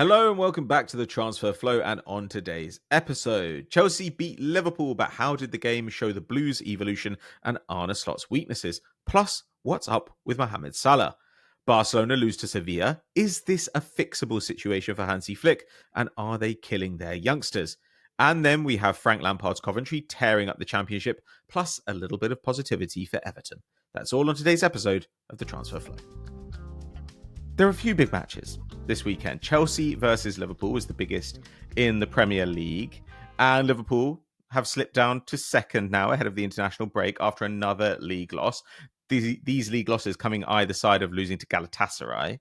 Hello and welcome back to the Transfer Flow. And on today's episode, Chelsea beat Liverpool, but how did the game show the Blues' evolution and Arne Slot's weaknesses? Plus, what's up with Mohamed Salah? Barcelona lose to Sevilla. Is this a fixable situation for Hansi Flick? And are they killing their youngsters? And then we have Frank Lampard's Coventry tearing up the Championship, plus a little bit of positivity for Everton. That's all on today's episode of the Transfer Flow. There are a few big matches this weekend. Chelsea versus Liverpool is the biggest in the Premier League. And Liverpool have slipped down to second now ahead of the international break after another league loss. These league losses coming either side of losing to Galatasaray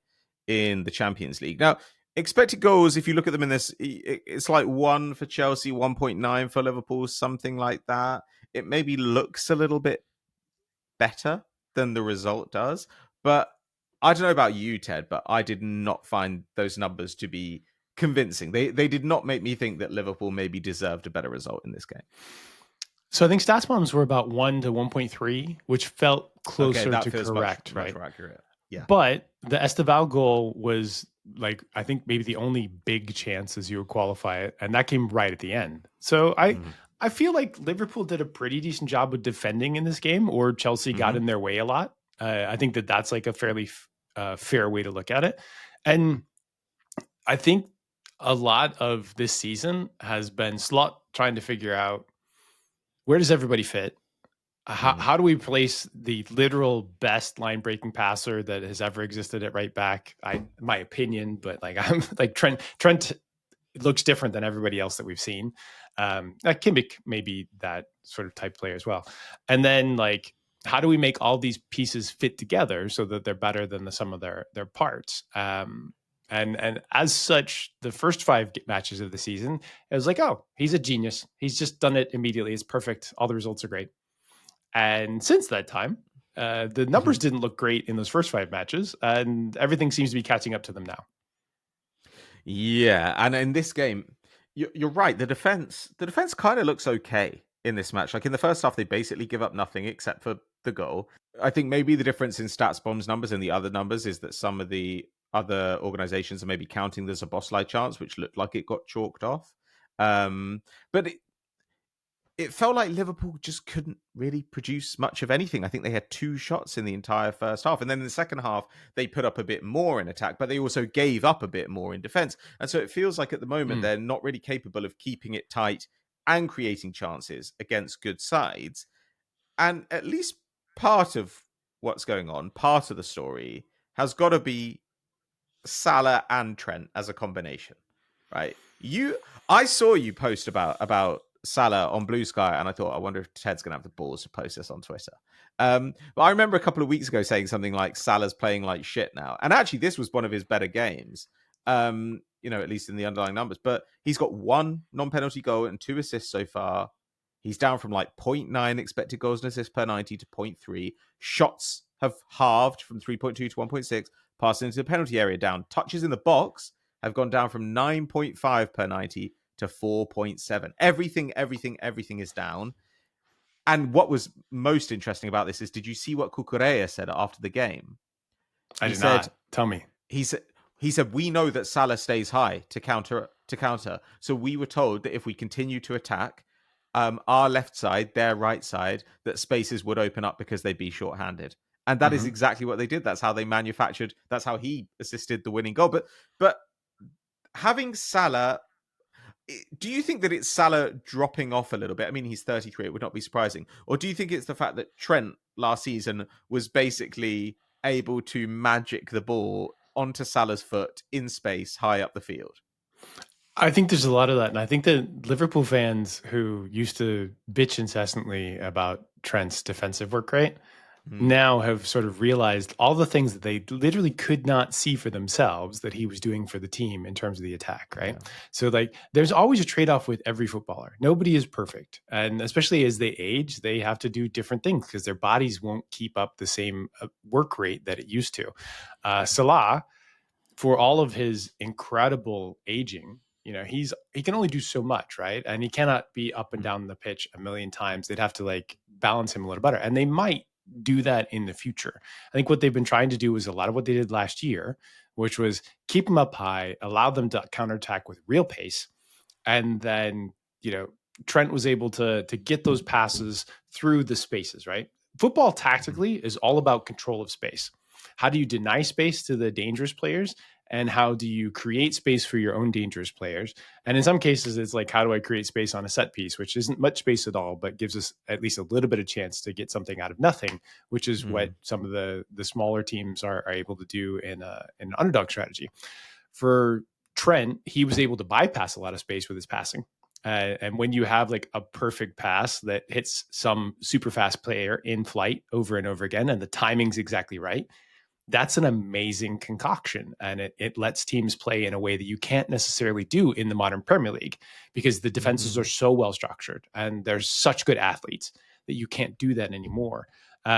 in the Champions League. Now, expected goals, if you look at them in this, it's like 1 for Chelsea, 1.9 for Liverpool, something like that. It maybe looks a little bit better than the result does. But I don't know about you, Ted, but I did not find those numbers to be convincing. They did not make me think that Liverpool maybe deserved a better result in this game. So I think stats bombs were about 1 to 1.3, which felt closer to correct, much right? more accurate. Yeah. But the Esteval goal was like, I think maybe the only big chance as you would qualify it. And that came right at the end. So I feel like Liverpool did a pretty decent job with defending in this game, or Chelsea got in their way a lot. I think that's like a fairly fair way to look at it. And I think a lot of this season has been Slot trying to figure out, where does everybody fit? How do we place the literal best line-breaking passer that has ever existed at right back? My opinion, but like I'm like Trent looks different than everybody else that we've seen. Kimmich maybe that sort of type player as well. And then like, how do we make all these pieces fit together so that they're better than the sum of their parts? And as such, the first 5 matches of the season, it was like, oh, he's a genius. He's just done it immediately. It's perfect. All the results are great. And since that time, the numbers didn't look great in those first 5 matches, and everything seems to be catching up to them now. Yeah, and in this game, you're right. The defense kind of looks okay in this match. Like in the first half, they basically give up nothing except for the goal. I think maybe the difference in stats bombs numbers and the other numbers is that some of the other organizations are maybe counting the Szoboszlai chance, which looked like it got chalked off. But it felt like Liverpool just couldn't really produce much of anything. I think they had 2 shots in the entire first half. And then in the second half, they put up a bit more in attack, but they also gave up a bit more in defense. And so it feels like at the moment, they're not really capable of keeping it tight and creating chances against good sides. And at least part of what's going on, part of the story, has got to be Salah and Trent as a combination, right? I saw you post about Salah on Blue Sky, and I thought, I wonder if Ted's going to have the balls to post this on Twitter. But I remember a couple of weeks ago saying something like Salah's playing like shit now. And actually, this was one of his better games, at least in the underlying numbers. But he's got 1 non-penalty goal and 2 assists so far. He's down from like 0.9 expected goals and assists per 90 to 0.3. Shots have halved from 3.2 to 1.6. Passing into the penalty area down. Touches in the box have gone down from 9.5 per 90 to 4.7. Everything is down. And what was most interesting about this is, did you see what Cucurella said after the game? I did not. Tell me. He said, we know that Salah stays high to counter. So we were told that if we continue to attack our left side, their right side, that spaces would open up because they'd be shorthanded. And that is exactly what they did. That's how they manufactured. That's how he assisted the winning goal. But having Salah, do you think that it's Salah dropping off a little bit? I mean, he's 33. It would not be surprising. Or do you think it's the fact that Trent last season was basically able to magic the ball onto Salah's foot in space high up the field? I think there's a lot of that. And I think that Liverpool fans who used to bitch incessantly about Trent's defensive work rate now have sort of realized all the things that they literally could not see for themselves that he was doing for the team in terms of the attack, right? Yeah. So like there's always a trade-off with every footballer. Nobody is perfect. And especially as they age, they have to do different things because their bodies won't keep up the same work rate that it used to. Salah, for all of his incredible aging, he can only do so much, right? And he cannot be up and down the pitch a million times. They'd have to like balance him a little better. And they might do that in the future. I think what they've been trying to do is a lot of what they did last year which was keep them up high, allow them to counterattack with real pace. And then, Trent was able to get those passes through the spaces, right? Football tactically is all about control of space. How do you deny space to the dangerous players? And how do you create space for your own dangerous players? And in some cases, it's like, how do I create space on a set piece, which isn't much space at all, but gives us at least a little bit of chance to get something out of nothing, which is what some of the smaller teams are able to do in an underdog strategy. For Trent, he was able to bypass a lot of space with his passing. And when you have like a perfect pass that hits some super fast player in flight over and over again, and the timing's exactly right, that's an amazing concoction. And it lets teams play in a way that you can't necessarily do in the modern Premier League, because the defenses are so well structured and there's such good athletes that you can't do that anymore.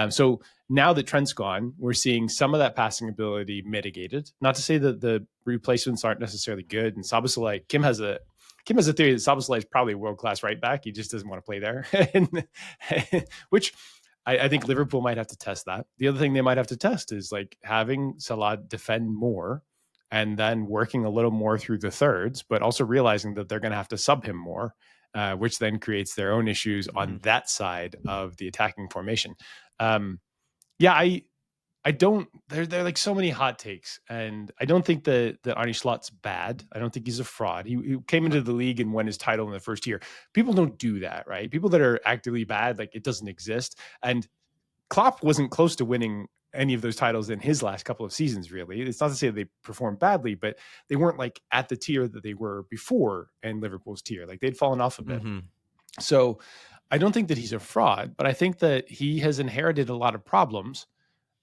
So now that Trent's gone, we're seeing some of that passing ability mitigated. Not to say that the replacements aren't necessarily good. And Szoboszlai, Kim has a theory that Szoboszlai is probably a world-class right back. He just doesn't want to play there, which I think Liverpool might have to test that. The other thing they might have to test is like having Salah defend more and then working a little more through the thirds, but also realizing that they're going to have to sub him more, which then creates their own issues on that side of the attacking formation. I don't, there are like so many hot takes, and I don't think that Arne Slot's bad. I don't think he's a fraud. He came into the league and won his title in the first year. People don't do that, right? People that are actively bad, like it doesn't exist. And Klopp wasn't close to winning any of those titles in his last couple of seasons, really. It's not to say that they performed badly, but they weren't like at the tier that they were before in Liverpool's tier. Like they'd fallen off a bit. So I don't think that he's a fraud, but I think that he has inherited a lot of problems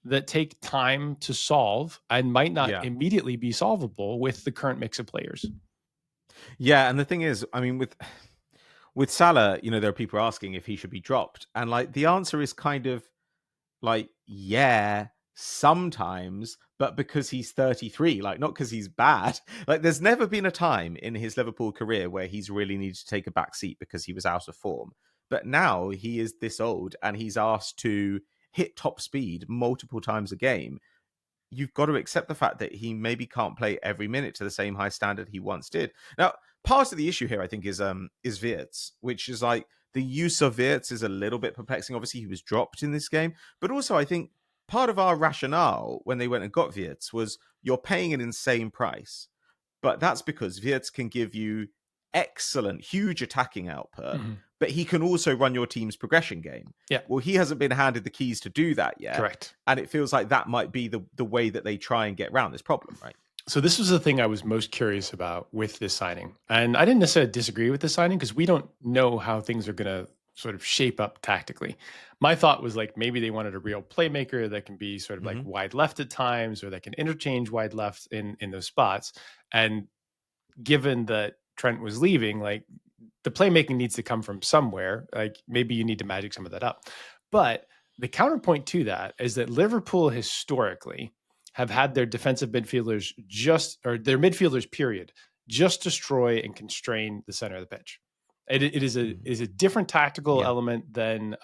that take time to solve and might not immediately be solvable with the current mix of players. Yeah, and the thing is, I mean, with Salah, there are people asking if he should be dropped, and like the answer is kind of like, yeah, sometimes, but because he's 33, like not because he's bad. Like there's never been a time in his Liverpool career where he's really needed to take a back seat because he was out of form. But now he is this old and he's asked to hit top speed multiple times a game. You've got to accept the fact that he maybe can't play every minute to the same high standard he once did. Now, part of the issue here, I think, is Wirtz, which is like the use of Wirtz is a little bit perplexing. Obviously, he was dropped in this game, but also I think part of our rationale when they went and got Wirtz was you're paying an insane price, but that's because Wirtz can give you excellent, huge attacking output, but he can also run your team's progression game. Yeah. Well, he hasn't been handed the keys to do that yet. Correct. And it feels like that might be the way that they try and get around this problem, right? So this was the thing I was most curious about with this signing. And I didn't necessarily disagree with the signing because we don't know how things are going to sort of shape up tactically. My thought was like maybe they wanted a real playmaker that can be sort of like wide left at times, or that can interchange wide left in those spots. And given that Trent was leaving, like the playmaking needs to come from somewhere. Like maybe you need to magic some of that up. But the counterpoint to that is that Liverpool historically have had their defensive midfielders their midfielders period, just destroy and constrain the center of the pitch. It is a different tactical element than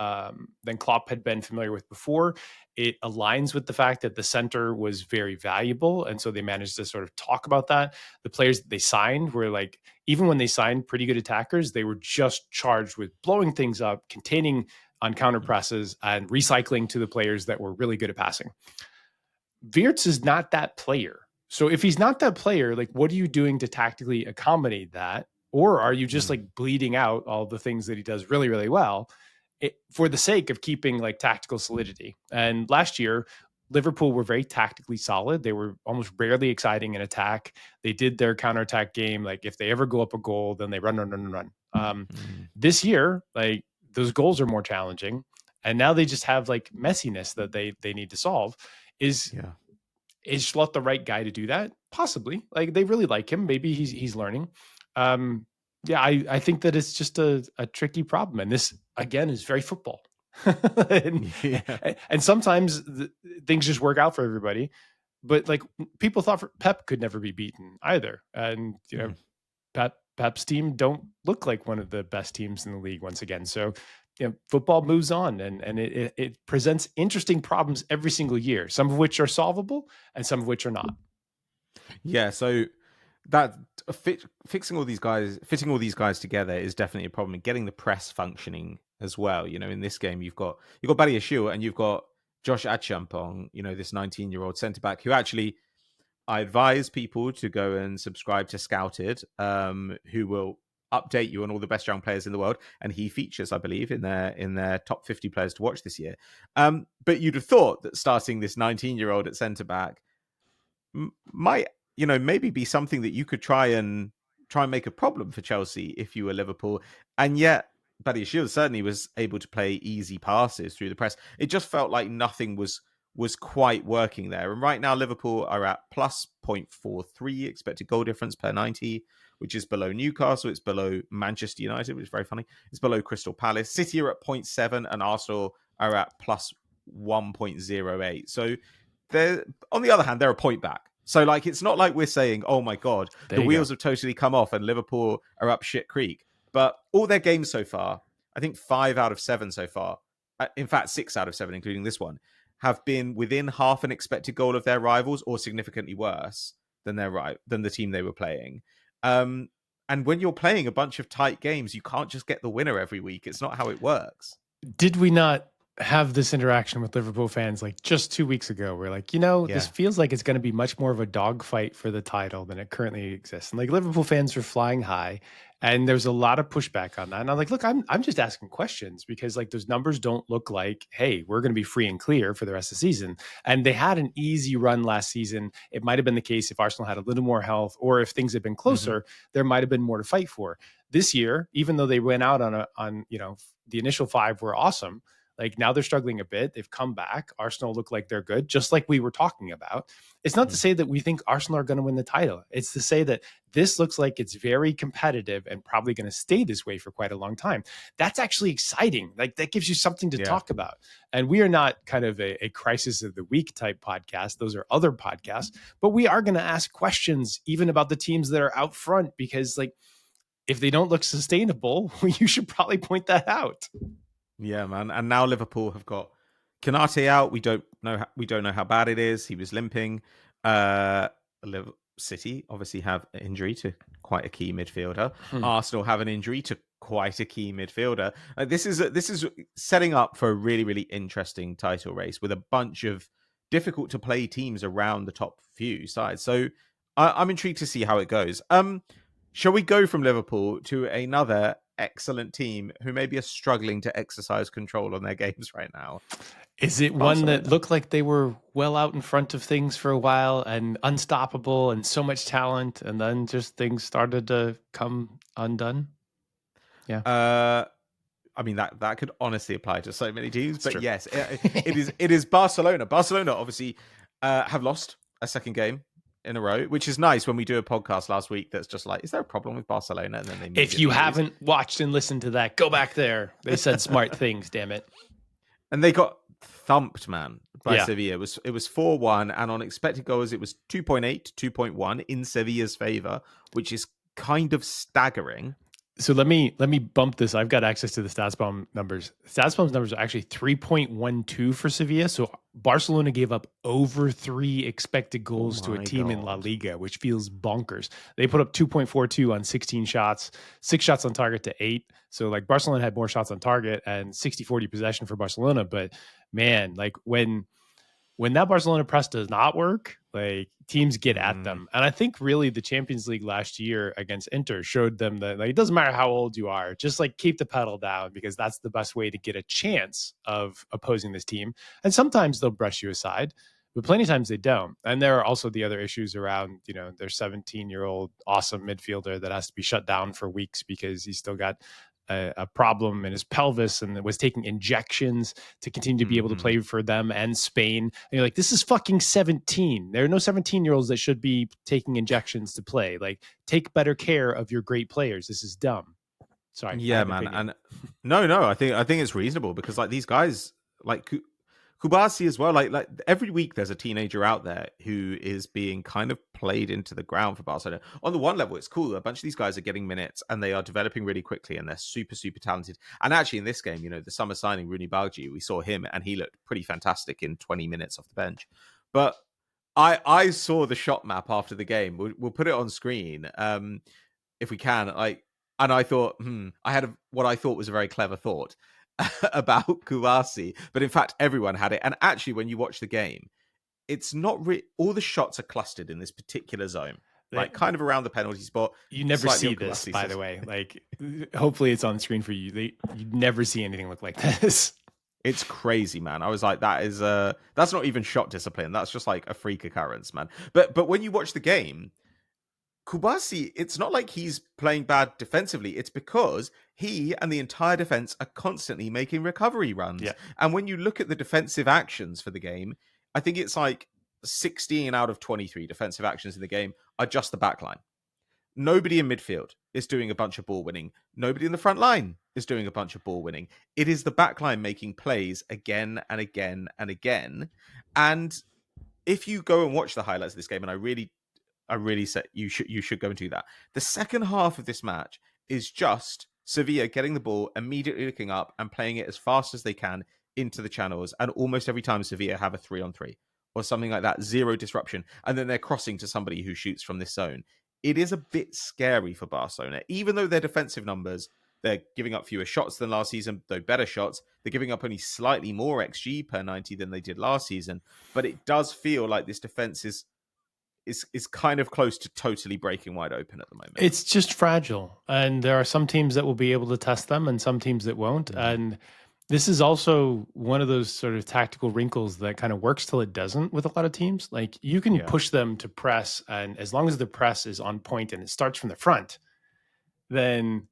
Klopp had been familiar with before. It aligns with the fact that the center was very valuable, and so they managed to sort of talk about that. The players that they signed were like, even when they signed pretty good attackers, they were just charged with blowing things up, containing on counter presses, and recycling to the players that were really good at passing. Wirtz is not that player. So if he's not that player, like what are you doing to tactically accommodate that? Or are you just like bleeding out all the things that he does really, really well for the sake of keeping like tactical solidity? And last year, Liverpool were very tactically solid. They were almost rarely exciting in attack. They did their counterattack game. Like if they ever go up a goal, then they run. This year, like those goals are more challenging. And now they just have like messiness that they need to solve. Is Slot the right guy to do that? Possibly. Like they really like him. Maybe he's learning. I think that it's just a tricky problem. And this, again, is very football. and sometimes things just work out for everybody. But like people thought Pep could never be beaten either. And, Pep's team don't look like one of the best teams in the league once again. So, football moves on and it presents interesting problems every single year, some of which are solvable and some of which are not. Yeah, so that fixing all these guys, fitting all these guys together is definitely a problem. And getting the press functioning as well. You know, in this game, you've got Badiashile and you've got Josh Achampong. You know, this 19-year-old centre back who actually I advise people to go and subscribe to Scouted, who will update you on all the best young players in the world, and he features, I believe, in their top 50 players to watch this year. But you'd have thought that starting this 19-year-old at centre back might, maybe be something that you could try and make a problem for Chelsea if you were Liverpool. And yet Badiashile certainly was able to play easy passes through the press. It just felt like nothing was quite working there. And right now Liverpool are at plus 0.43 expected goal difference per 90, which is below Newcastle. It's below Manchester United, which is very funny. It's below Crystal Palace. City are at 0.7 and Arsenal are at plus 1.08. So they're, on the other hand, they're a point back. So, like, it's not like we're saying, oh my God, the wheels have totally come off and Liverpool are up shit creek. But all their games so far, I think 5 out of 7 so far, in fact, 6 out of 7, including this one, have been within half an expected goal of their rivals or significantly worse than the team they were playing. And when you're playing a bunch of tight games, you can't just get the winner every week. It's not how it works. Did we not have this interaction with Liverpool fans like just 2 weeks ago? We're like, this feels like it's going to be much more of a dogfight for the title than it currently exists. And like Liverpool fans are flying high, and there's a lot of pushback on that. And I'm like, look, I'm just asking questions because like those numbers don't look like, hey, we're going to be free and clear for the rest of the season. And they had an easy run last season. It might have been the case if Arsenal had a little more health, or if things had been closer, there might have been more to fight for. This year, even though they went out on the initial 5 were awesome. Like now they're struggling a bit. They've come back. Arsenal look like they're good, just like we were talking about. It's not to say that we think Arsenal are going to win the title. It's to say that this looks like it's very competitive and probably going to stay this way for quite a long time. That's actually exciting. Like that gives you something to talk about. And we are not kind of a crisis of the week type podcast. Those are other podcasts, but we are going to ask questions even about the teams that are out front, because like if they don't look sustainable, you should probably point that out. Yeah, man. And now Liverpool have got Konate out. We don't know how bad it is. He was limping. City obviously have an injury to quite a key midfielder. Arsenal have an injury to quite a key midfielder. This is setting up for a really, really interesting title race with a bunch of difficult to play teams around the top few sides. So I'm intrigued to see how it goes. Shall we go from Liverpool to another excellent team who maybe are struggling to exercise control on their games right now? Is it Barcelona? One that looked like they were well out in front of things for a while and unstoppable and so much talent, and then just things started to come undone? Yeah. I mean, that could honestly apply to so many teams, but yes, it is Barcelona. Barcelona obviously have lost a second game in a row, which is nice. When we do a podcast last week that's just like, is there a problem with Barcelona? And then they if you haven't watched and listened to that, go back there. They said smart things, damn it. And they got thumped, man, by Sevilla. It was 4-1, and on expected goals it was 2.8 to 2.1 in Sevilla's favor, which is kind of staggering. So let me bump this. I've got access to the StatsBomb numbers. StatsBomb's numbers are actually 3.12 for Sevilla. So Barcelona gave up over 3 expected goals to a team in La Liga, which feels bonkers. They put up 2.42 on 16 shots, 6 shots on target to 8. So like Barcelona had more shots on target and 60-40 possession for Barcelona. But man, like when that Barcelona press does not work, like teams get at them. And I think really the Champions League last year against Inter showed them that like, it doesn't matter how old you are, just like keep the pedal down, because that's the best way to get a chance of opposing this team. And sometimes they'll brush you aside, but plenty of times they don't. And there are also the other issues around, their 17-year-old awesome midfielder that has to be shut down for weeks because he's still got a problem in his pelvis and was taking injections to continue to be able to play for them and Spain. And you're like, this is fucking 17. There are no 17-year-olds that should be taking injections to play. Like, take better care of your great players. This is dumb. Sorry. Yeah, man. And no, I think it's reasonable because like these guys, like Kubasi as well, like every week there's a teenager out there who is being kind of played into the ground for Barcelona. On the one level, it's cool. A bunch of these guys are getting minutes and they are developing really quickly and they're super, super talented. And actually in this game, the summer signing, Rooney Balgi, we saw him and he looked pretty fantastic in 20 minutes off the bench. But I saw the shot map after the game. We'll put it on screen if we can. And I thought, I had what I thought was a very clever thought about Kouassi, but in fact, everyone had it. And actually, when you watch the game, it's not all the shots are clustered in this particular zone, right? Kind of around the penalty spot. You never slightly see on this, Kouassi's by the way. Like, hopefully it's on the screen for you. You never see anything look like this. It's crazy, man. I was like, that's not even shot discipline. That's just like a freak occurrence, man. But when you watch the game, Kouassi, it's not like he's playing bad defensively. It's because he and the entire defense are constantly making recovery runs. Yeah. And when you look at the defensive actions for the game, I think it's like 16 out of 23 defensive actions in the game are just the back line. Nobody in midfield is doing a bunch of ball winning. Nobody in the front line is doing a bunch of ball winning. It is the back line making plays again and again and again. And if you go and watch the highlights of this game, and I really said you should go and do that. The second half of this match is just Sevilla getting the ball, immediately looking up and playing it as fast as they can into the channels. And almost every time Sevilla have a 3-on-3 or something like that, zero disruption. And then they're crossing to somebody who shoots from this zone. It is a bit scary for Barcelona, even though their defensive numbers, they're giving up fewer shots than last season, though better shots. They're giving up only slightly more XG per 90 than they did last season. But it does feel like this defense is kind of close to totally breaking wide open at the moment. It's just fragile. And there are some teams that will be able to test them and some teams that won't. Mm-hmm. And this is also one of those sort of tactical wrinkles that kind of works till it doesn't with a lot of teams. Like you can push them to press, and as long as the press is on point and it starts from the front, then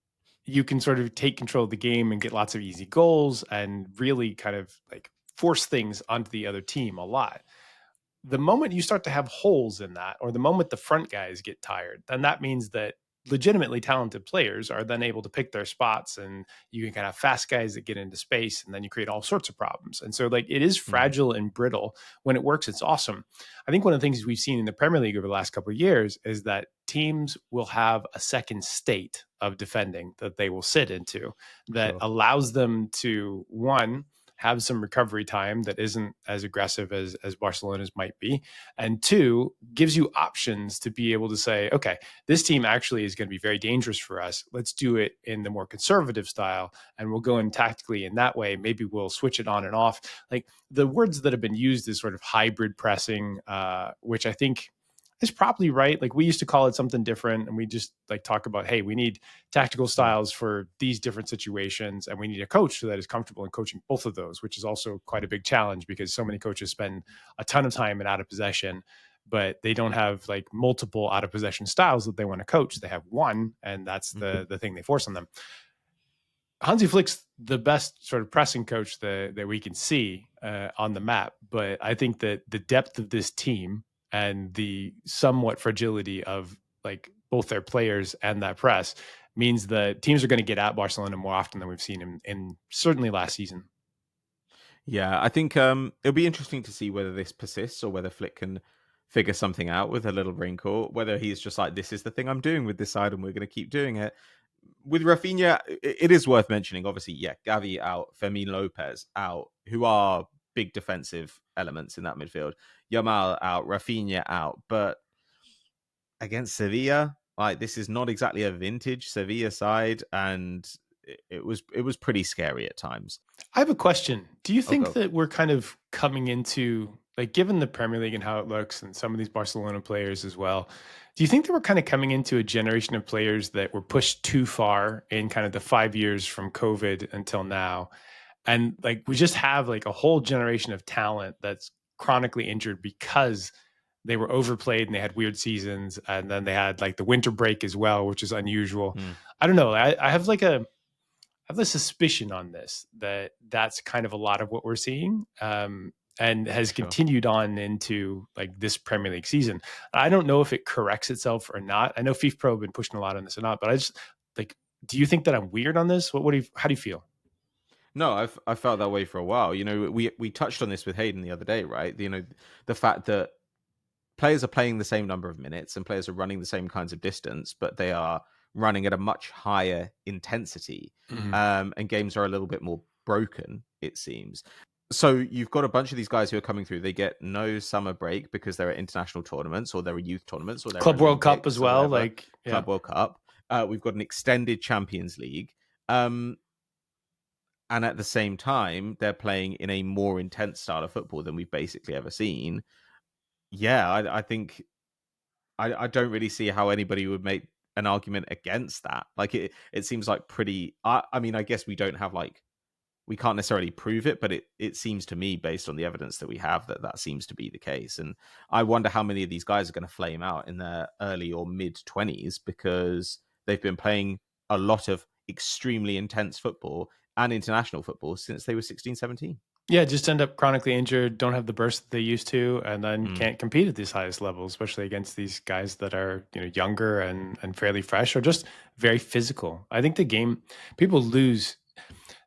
you can sort of take control of the game and get lots of easy goals and really kind of like force things onto the other team a lot. The moment you start to have holes in that, or the moment the front guys get tired, then that means that legitimately talented players are then able to pick their spots, and you can kind of have fast guys that get into space, and then you create all sorts of problems. And so like it is fragile and brittle. When it works, it's awesome. I think one of the things we've seen in the Premier League over the last couple of years is that teams will have a second state of defending that they will sit into that allows them to, one, have some recovery time that isn't as aggressive as Barcelona's might be. And two, gives you options to be able to say, okay, this team actually is going to be very dangerous for us. Let's do it in the more conservative style, and we'll go in tactically in that way. Maybe we'll switch it on and off. Like the words that have been used is sort of hybrid pressing, which I think is probably right. Like we used to call it something different, and we just like talk about, hey, we need tactical styles for these different situations, and we need a coach that is comfortable in coaching both of those, which is also quite a big challenge because so many coaches spend a ton of time in out of possession, but they don't have like multiple out of possession styles that they want to coach. They have one, and that's the thing they force on them. Hansi Flick's the best sort of pressing coach that we can see on the map, but I think that the depth of this team and the somewhat fragility of like both their players and that press means that teams are going to get at Barcelona more often than we've seen in certainly last season. Yeah, I think it'll be interesting to see whether this persists or whether Flick can figure something out with a little wrinkle, whether he's just like, this is the thing I'm doing with this side and we're going to keep doing it. With Rafinha, it is worth mentioning, obviously, Gavi out, Fermin Lopez out, who are big defensive elements in that midfield. Yamal out, Rafinha out. But against Sevilla, like this is not exactly a vintage Sevilla side, and it was pretty scary at times. I have a question. Do you think that we're kind of coming into, like, given the Premier League and how it looks and some of these Barcelona players as well, do you think that we're kind of coming into a generation of players that were pushed too far in kind of the 5 years from COVID until now? And like, we just have like a whole generation of talent that's chronically injured because they were overplayed and they had weird seasons. And then they had like the winter break as well, which is unusual. I don't know. I have like I have a suspicion on this that's kind of a lot of what we're seeing. And has continued on into like this Premier League season. I don't know if it corrects itself or not. I know FIFA Pro have been pushing a lot on this or not, but I just like, do you think that I'm weird on this? How do you feel? No, I felt that way for a while. You know, we touched on this with Hayden the other day, right? You know, the fact that players are playing the same number of minutes and players are running the same kinds of distance, but they are running at a much higher intensity, and games are a little bit more broken, it seems. So you've got a bunch of these guys who are coming through. They get no summer break because they're at international tournaments, or they're at youth tournaments, or they're Club World Cup as Olympics, or well. whatever. Like, yeah. Club World Cup. We've got an extended Champions League. Um, and at the same time, they're playing in a more intense style of football than we've basically ever seen. Yeah, I think I don't really see how anybody would make an argument against that. Like it seems like pretty. I mean, I guess we don't have like we can't necessarily prove it, but it seems to me, based on the evidence that we have, that seems to be the case. And I wonder how many of these guys are going to flame out in their early or mid-20s because they've been playing a lot of extremely intense football and international football since they were 16, 17. Yeah, just end up chronically injured, don't have the burst that they used to, and then Mm. can't compete at these highest levels, especially against these guys that are, younger and fairly fresh or just very physical. I think the game, people lose.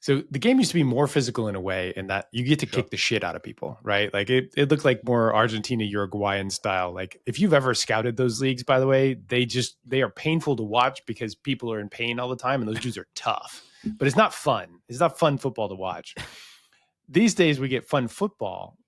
So the game used to be more physical in a way in that you get to Sure. kick the shit out of people, right? Like it looked like more Argentina, Uruguayan style. Like if you've ever scouted those leagues, by the way, they are painful to watch because people are in pain all the time and those dudes are tough. But it's not fun. It's not fun football to watch. These days we get fun football.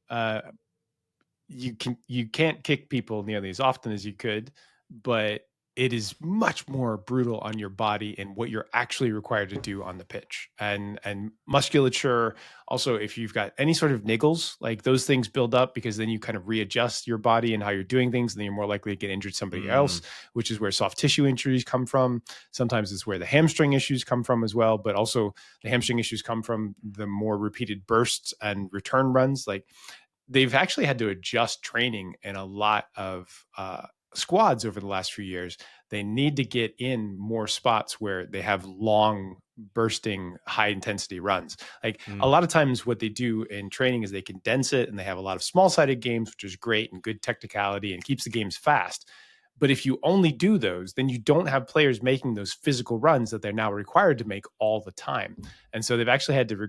You can't kick people nearly as often as you could, but it is much more brutal on your body and what you're actually required to do on the pitch. And musculature, also if you've got any sort of niggles, like those things build up because then you kind of readjust your body and how you're doing things, and then you're more likely to get injured somebody else, which is where soft tissue injuries come from. Sometimes it's where the hamstring issues come from as well, but also the hamstring issues come from the more repeated bursts and return runs. Like they've actually had to adjust training in a lot of squads over the last few years. They need to get in more spots where they have long bursting high intensity runs. Like a lot of times what they do in training is they condense it and they have a lot of small sided games, which is great and good technicality and keeps the games fast. But if you only do those, then you don't have players making those physical runs that they're now required to make all the time. And so they've actually had to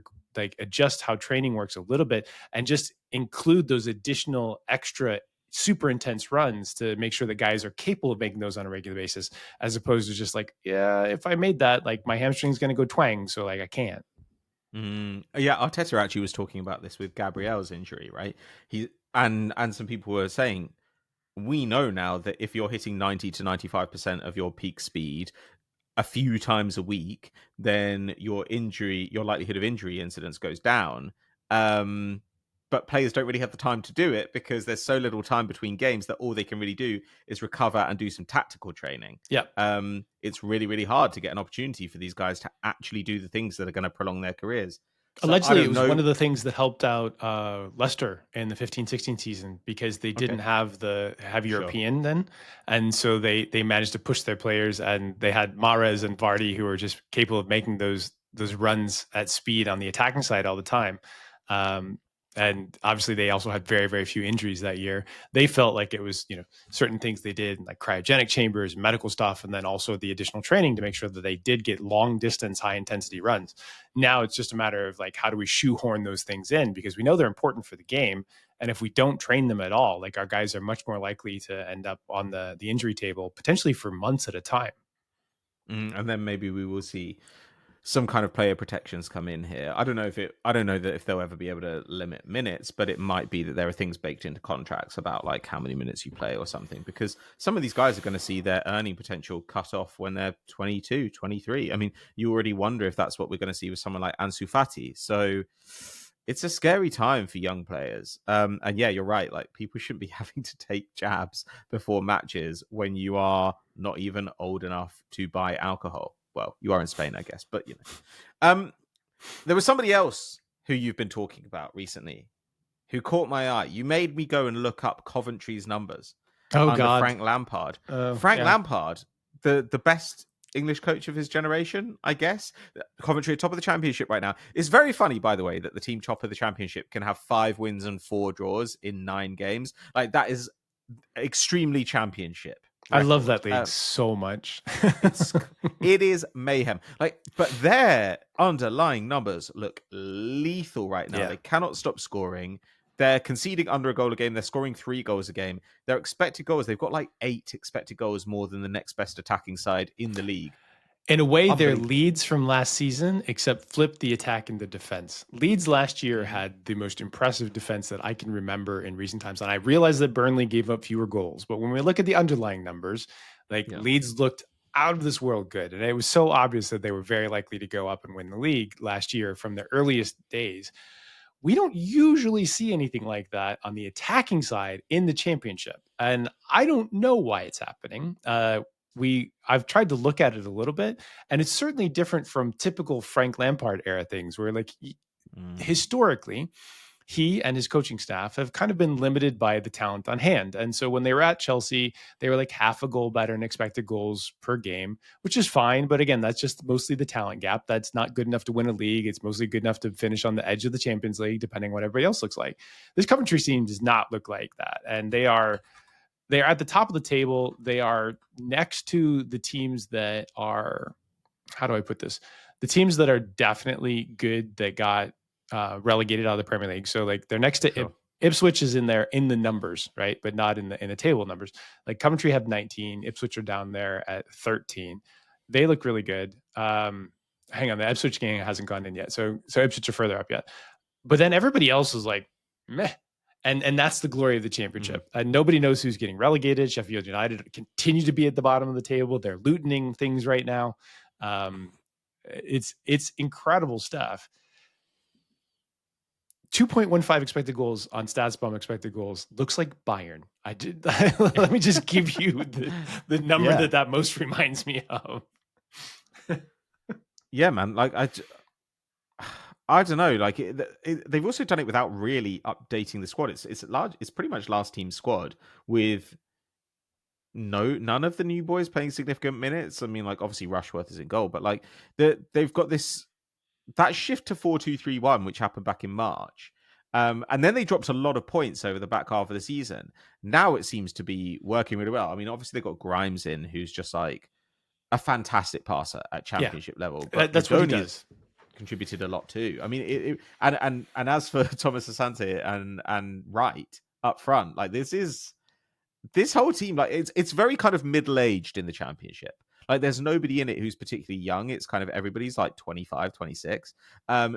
adjust how training works a little bit and just include those additional extra super intense runs to make sure that guys are capable of making those on a regular basis, as opposed to just like, yeah, if I made that, like my hamstring's going to go twang. So like I can't. Yeah, Arteta actually was talking about this with Gabriel's injury, right? He and some people were saying we know now that if you're hitting 90 to 95% of your peak speed a few times a week, then your likelihood of injury incidents goes down. But players don't really have the time to do it because there's so little time between games that all they can really do is recover and do some tactical training. Yeah. It's really, really hard to get an opportunity for these guys to actually do the things that are going to prolong their careers. So allegedly, it was one of the things that helped out Leicester in the 15-16 season because they didn't have European then. And so they managed to push their players, and they had Mahrez and Vardy who were just capable of making those runs at speed on the attacking side all the time. And obviously they also had very, very few injuries that year. They felt like it was, certain things they did like cryogenic chambers, medical stuff, and then also the additional training to make sure that they did get long distance, high intensity runs. Now it's just a matter of like, how do we shoehorn those things in? Because we know they're important for the game. And if we don't train them at all, like our guys are much more likely to end up on the injury table, potentially for months at a time. And then maybe we will see some kind of player protections come in here. I don't know that if they'll ever be able to limit minutes, but it might be that there are things baked into contracts about like how many minutes you play or something, because some of these guys are going to see their earning potential cut off when they're 22, 23. I mean, you already wonder if that's what we're going to see with someone like Ansu Fati. So it's a scary time for young players. And yeah, you're right. Like people shouldn't be having to take jabs before matches when you are not even old enough to buy alcohol. Well, you are in Spain, I guess, but there was somebody else who you've been talking about recently who caught my eye. You made me go and look up Coventry's numbers under Frank Lampard. Lampard, the best English coach of his generation, I guess. Coventry at top of the championship right now. It's very funny, by the way, that the team top of the championship can have 5 wins and 4 draws in 9 games. Like that is extremely championship. I love that league so much. It is mayhem. Like, but their underlying numbers look lethal right now. Yeah. They cannot stop scoring. They're conceding under a goal a game. They're scoring 3 goals a game. Their expected goals, they've got like 8 expected goals more than the next best attacking side in the league. In a way, they're Leeds from last season, except flip the attack and the defense. Leeds last year had the most impressive defense that I can remember in recent times. And I realize that Burnley gave up fewer goals. But when we look at the underlying numbers, Leeds looked out of this world good. And it was so obvious that they were very likely to go up and win the league last year from their earliest days. We don't usually see anything like that on the attacking side in the championship. And I don't know why it's happening. I've tried to look at it a little bit, and it's certainly different from typical Frank Lampard era things where historically he and his coaching staff have kind of been limited by the talent on hand. And so when they were at Chelsea, they were like half a goal better in expected goals per game, which is fine. But again, that's just mostly the talent gap. That's not good enough to win a league. It's mostly good enough to finish on the edge of the Champions League, depending on what everybody else looks like. This Coventry team does not look like that. And they are at the top of the table. They are next to the teams that are, how do I put this? The teams that are definitely good that got relegated out of the Premier League. So like they're next to Ipswich is in there in the numbers, right? But not in the table numbers. Like Coventry have 19, Ipswich are down there at 13. They look really good. Hang on, the Ipswich game hasn't gone in yet. So Ipswich are further up yet. But then everybody else is like, meh. And that's the glory of the championship. Nobody knows who's getting relegated. Sheffield United continue to be at the bottom of the table. They're lootening things right now. It's incredible stuff. 2.15 expected goals on StatsBomb expected goals looks like Bayern. Let me just give you the number that most reminds me of. Yeah, man. Like I don't know. Like they've also done it without really updating the squad. It's large. It's pretty much last team squad with none of the new boys playing significant minutes. I mean, like obviously Rushworth is in goal, but like they've got that shift to 4-2-3-1, which happened back in March. And then they dropped a lot of points over the back half of the season. Now it seems to be working really well. I mean, obviously they've got Grimes in, who's just like a fantastic passer at championship level. But that's what he does. Contributed a lot too. I mean, and as for Thomas Asante and Wright up front, like this whole team, like it's very kind of middle-aged in the championship. Like there's nobody in it who's particularly young. It's kind of everybody's like 25, 26.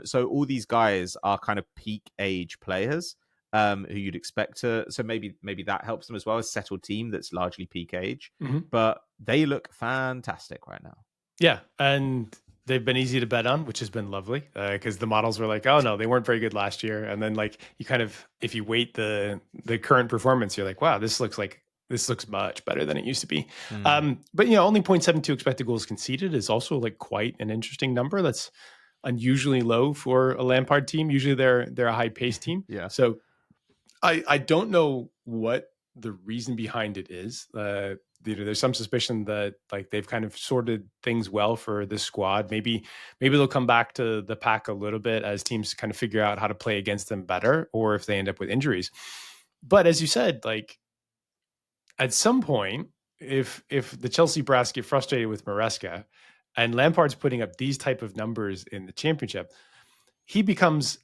So all these guys are kind of peak age players who you'd expect to. So maybe that helps them as well. A settled team that's largely peak age, but they look fantastic right now. Yeah, and they've been easy to bet on, which has been lovely because the models were like, oh no, they weren't very good last year. And then like you kind of, if you weight the current performance, you're like, wow, this looks much better than it used to be. But only 0.72 expected goals conceded is also like quite an interesting number. That's unusually low for a Lampard team. Usually they're a high paced team. Yeah. So I don't know what the reason behind it is. There's some suspicion that like they've kind of sorted things well for this squad. Maybe they'll come back to the pack a little bit as teams kind of figure out how to play against them better, or if they end up with injuries. But as you said, like at some point, if the Chelsea brass get frustrated with Maresca and Lampard's putting up these type of numbers in the championship, he becomes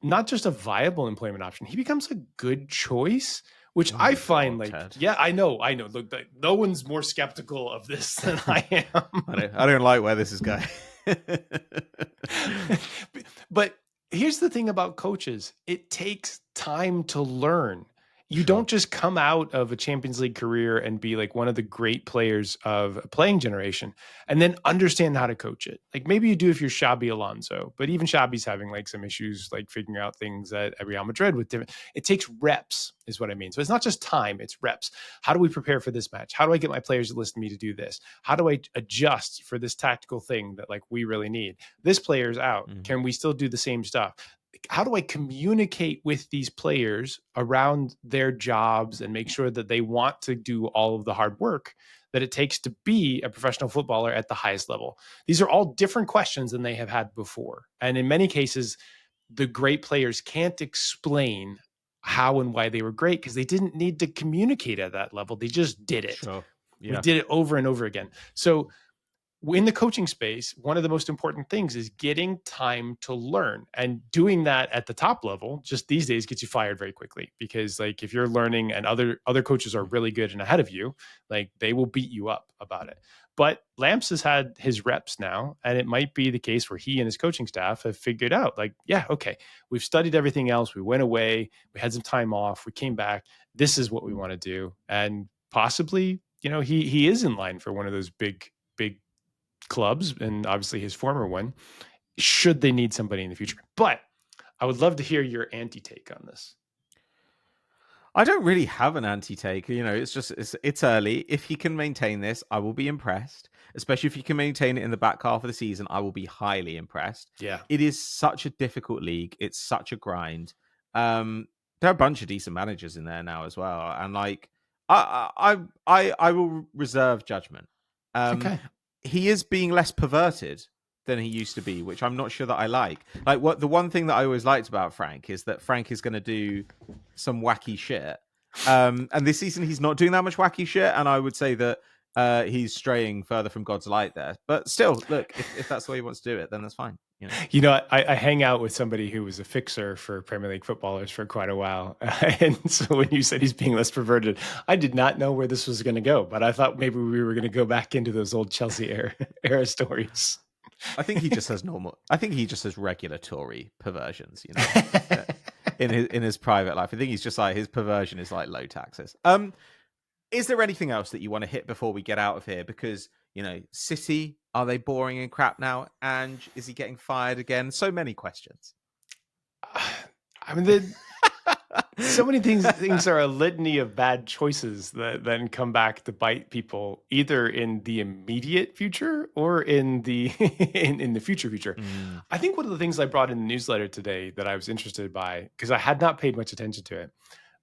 not just a viable employment option, he becomes a good choice, which I find like, Ted. Yeah, I know. Look, no one's more skeptical of this than I am. I don't like where this is going. But here's the thing about coaches. It takes time to learn. You don't just come out of a Champions League career and be like one of the great players of a playing generation and then understand how to coach it. Like maybe you do if you're Xabi Alonso, but even Xabi's having like some issues like figuring out things at Real Madrid with different. It takes reps is what I mean. So it's not just time, it's reps. How do we prepare for this match? How do I get my players to listen to me to do this? How do I adjust for this tactical thing that like we really need? This player's out. Can we still do the same stuff? How do I communicate with these players around their jobs and make sure that they want to do all of the hard work that it takes to be a professional footballer at the highest level? These are all different questions than they have had before. And in many cases, the great players can't explain how and why they were great because they didn't need to communicate at that level. They just did it. Sure. Yeah. We did it over and over again. So in the coaching space, one of the most important things is getting time to learn, and doing that at the top level just these days gets you fired very quickly because like if you're learning and other coaches are really good and ahead of you, like they will beat you up about it. But Lamps has had his reps now, and it might be the case where he and his coaching staff have figured out, like, yeah, okay, we've studied everything else. We went away, we had some time off, we came back. This is what we want to do, and possibly, he is in line for one of those big clubs, and obviously his former one. Should they need somebody in the future? But I would love to hear your anti-take on this. I don't really have an anti-take. It's just it's early. If he can maintain this, I will be impressed. Especially if he can maintain it in the back half of the season, I will be highly impressed. Yeah, it is such a difficult league. It's such a grind. There are a bunch of decent managers in there now as well, and like I will reserve judgment. Okay. He is being less perverted than he used to be, which I'm not sure that I like. Like, what the one thing that I always liked about Frank is that Frank is going to do some wacky shit. And this season he's not doing that much wacky shit, and I would say that he's straying further from God's light there. But still, look, if that's the way he wants to do it, then that's fine. I hang out with somebody who was a fixer for Premier League footballers for quite a while. And so when you said he's being less perverted, I did not know where this was going to go, but I thought maybe we were going to go back into those old Chelsea era stories. I think he just has regular Tory perversions, in his private life. I think he's just like, his perversion is like low taxes. Is there anything else that you want to hit before we get out of here? Because, City, are they boring and crap now? And is he getting fired again? So many questions. I mean, so many things are a litany of bad choices that then come back to bite people, either in the immediate future or in the in the future. I think one of the things I brought in the newsletter today that I was interested by, because I had not paid much attention to it,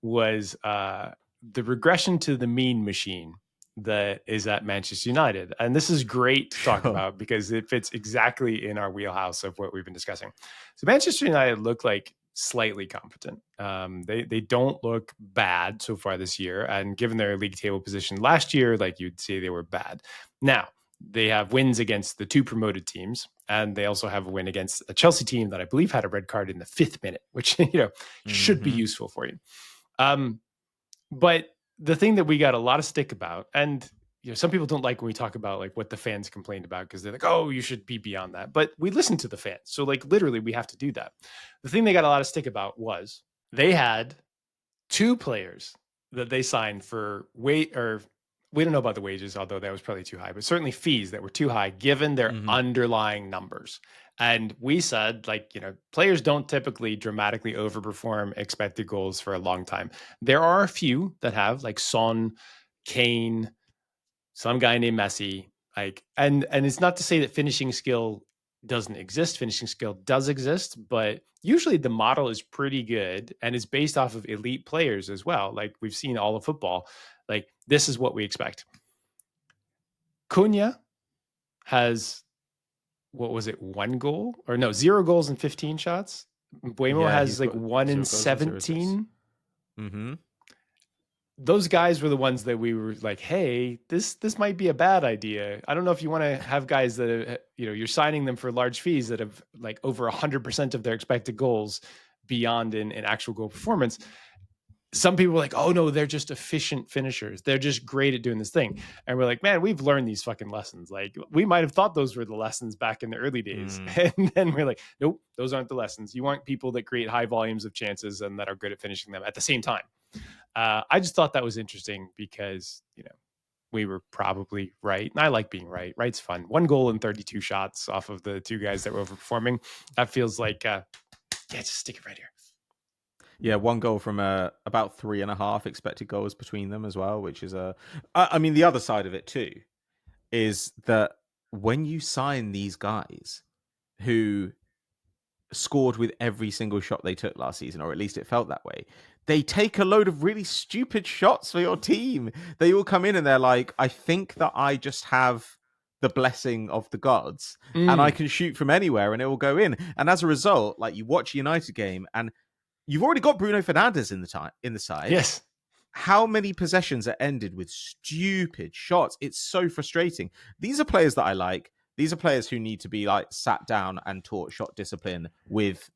was the regression to the mean machine that is at Manchester United. And this is great to talk about because it fits exactly in our wheelhouse of what we've been discussing. So Manchester United look like slightly competent. They don't look bad so far this year. And given their league table position last year, like, you'd say they were bad. Now, they have wins against the two promoted teams, and they also have a win against a Chelsea team that I believe had a red card in the 5th minute, which, should be useful for you. But the thing that we got a lot of stick about, and some people don't like when we talk about like what the fans complained about, because they're like, oh, you should be beyond that. But we listen to the fans. So like literally we have to do that. The thing they got a lot of stick about was they had 2 players that they signed for we don't know about the wages, although that was probably too high, but certainly fees that were too high given their underlying numbers. And we said, like, players don't typically dramatically overperform expected goals for a long time. There are a few that have, like Son, Kane, some guy named Messi, like, and it's not to say that finishing skill doesn't exist. Finishing skill does exist, but usually the model is pretty good and is based off of elite players as well. Like we've seen all of football. Like, this is what we expect. Cunha has, what was it, 1 goal? Or no, 0 goals and 15 shots. Buemo has like 1 in 17. Those guys were the ones that we were like, hey, this might be a bad idea. I don't know if you want to have guys that, you're signing them for large fees that have like over 100% of their expected goals beyond in actual goal performance. Some people were like, oh no, they're just efficient finishers. They're just great at doing this thing. And we're like, man, we've learned these fucking lessons. Like, we might have thought those were the lessons back in the early days. And then we're like, nope, those aren't the lessons. You want people that create high volumes of chances and that are good at finishing them at the same time. I just thought that was interesting because, we were probably right. And I like being right. Right's fun. 1 goal and 32 shots off of the 2 guys that were overperforming. That feels like, just stick it right here. Yeah, 1 goal from about 3.5 expected goals between them as well, which is I mean, the other side of it too is that when you sign these guys who scored with every single shot they took last season, or at least it felt that way, they take a load of really stupid shots for your team. They all come in and they're like, I think that I just have the blessing of the gods and I can shoot from anywhere and it will go in. And as a result, like, you watch a United game and you've already got Bruno Fernandes in the side. Yes. How many possessions are ended with stupid shots? It's so frustrating. These are players that I like. These are players who need to be like sat down and taught shot discipline with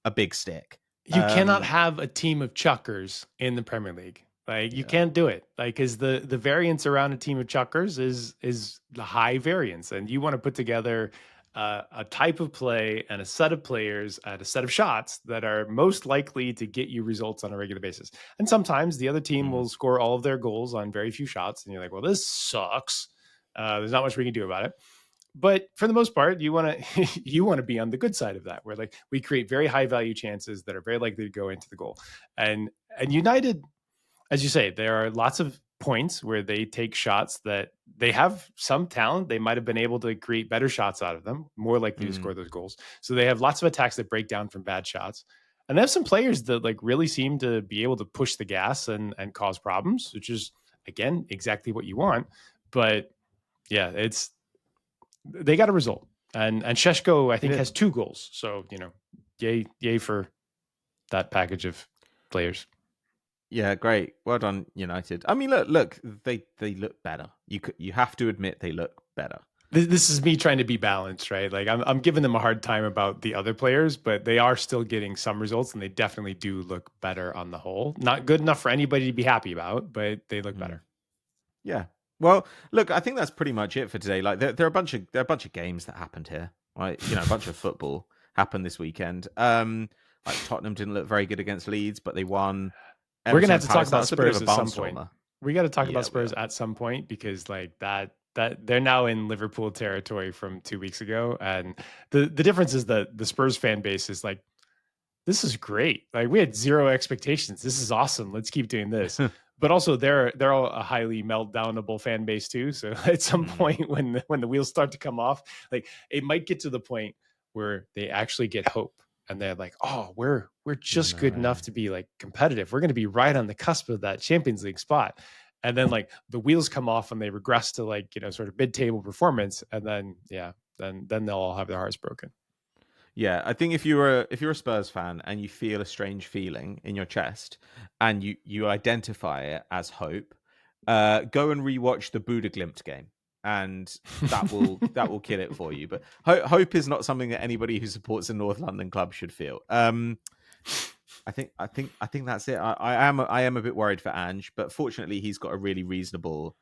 a big stick. You cannot have a team of chuckers in the Premier League. Like you Yeah. can't do it. Like because the variance around a team of chuckers is the high variance, and you want to put together a type of play and a set of players and a set of shots that are most likely to get you results on a regular basis. And sometimes the other team Mm. will score all of their goals on very few shots, and you're like, well, this sucks. There's not much we can do about it. But for the most part, you want to you want to be on the good side of that, where like we create very high value chances that are very likely to go into the goal. And United, as you say, there are lots of points where they take shots that they have some talent. They might have been able to create better shots out of them, more likely to Mm. score those goals. So they have lots of attacks that break down from bad shots. And they have some players that like really seem to be able to push the gas and cause problems, which is again exactly what you want. But yeah, they got a result. And Šeško, I think, has 2 goals. So, yay for that package of players. Yeah, great. Well done, United. I mean, look, they look better. You have to admit they look better. This is me trying to be balanced, right? Like I'm giving them a hard time about the other players, but they are still getting some results, and they definitely do look better on the whole. Not good enough for anybody to be happy about, but they look better. Yeah. Well, look, I think that's pretty much it for today. Like there are a bunch of games that happened here. Right, a bunch of football happened this weekend. Like Tottenham didn't look very good against Leeds, but they won. We're gonna have Everton to talk Palace, about that's a bit of Spurs a at some point. barnstormer. We got to talk Yeah, about we Spurs are. at some point, because like that they're now in Liverpool territory from 2 weeks ago, and the difference is that the Spurs fan base is like, this is great. Like we had zero expectations. This is awesome. Let's keep doing this. But also they're all a highly meltdownable fan base too. So at some point when the wheels start to come off, like it might get to the point where they actually get hope, and they're like, oh, we're just good enough to be like competitive. We're going to be right on the cusp of that Champions League spot. And then like the wheels come off and they regress to like, sort of mid-table performance. And then, then they'll all have their hearts broken. Yeah, I think if you're a Spurs fan and you feel a strange feeling in your chest and you identify it as hope, go and rewatch the Buda Glimt game, and that will kill it for you. But hope is not something that anybody who supports a North London club should feel. I think that's it. I am a bit worried for Ange, but fortunately he's got a really reasonable,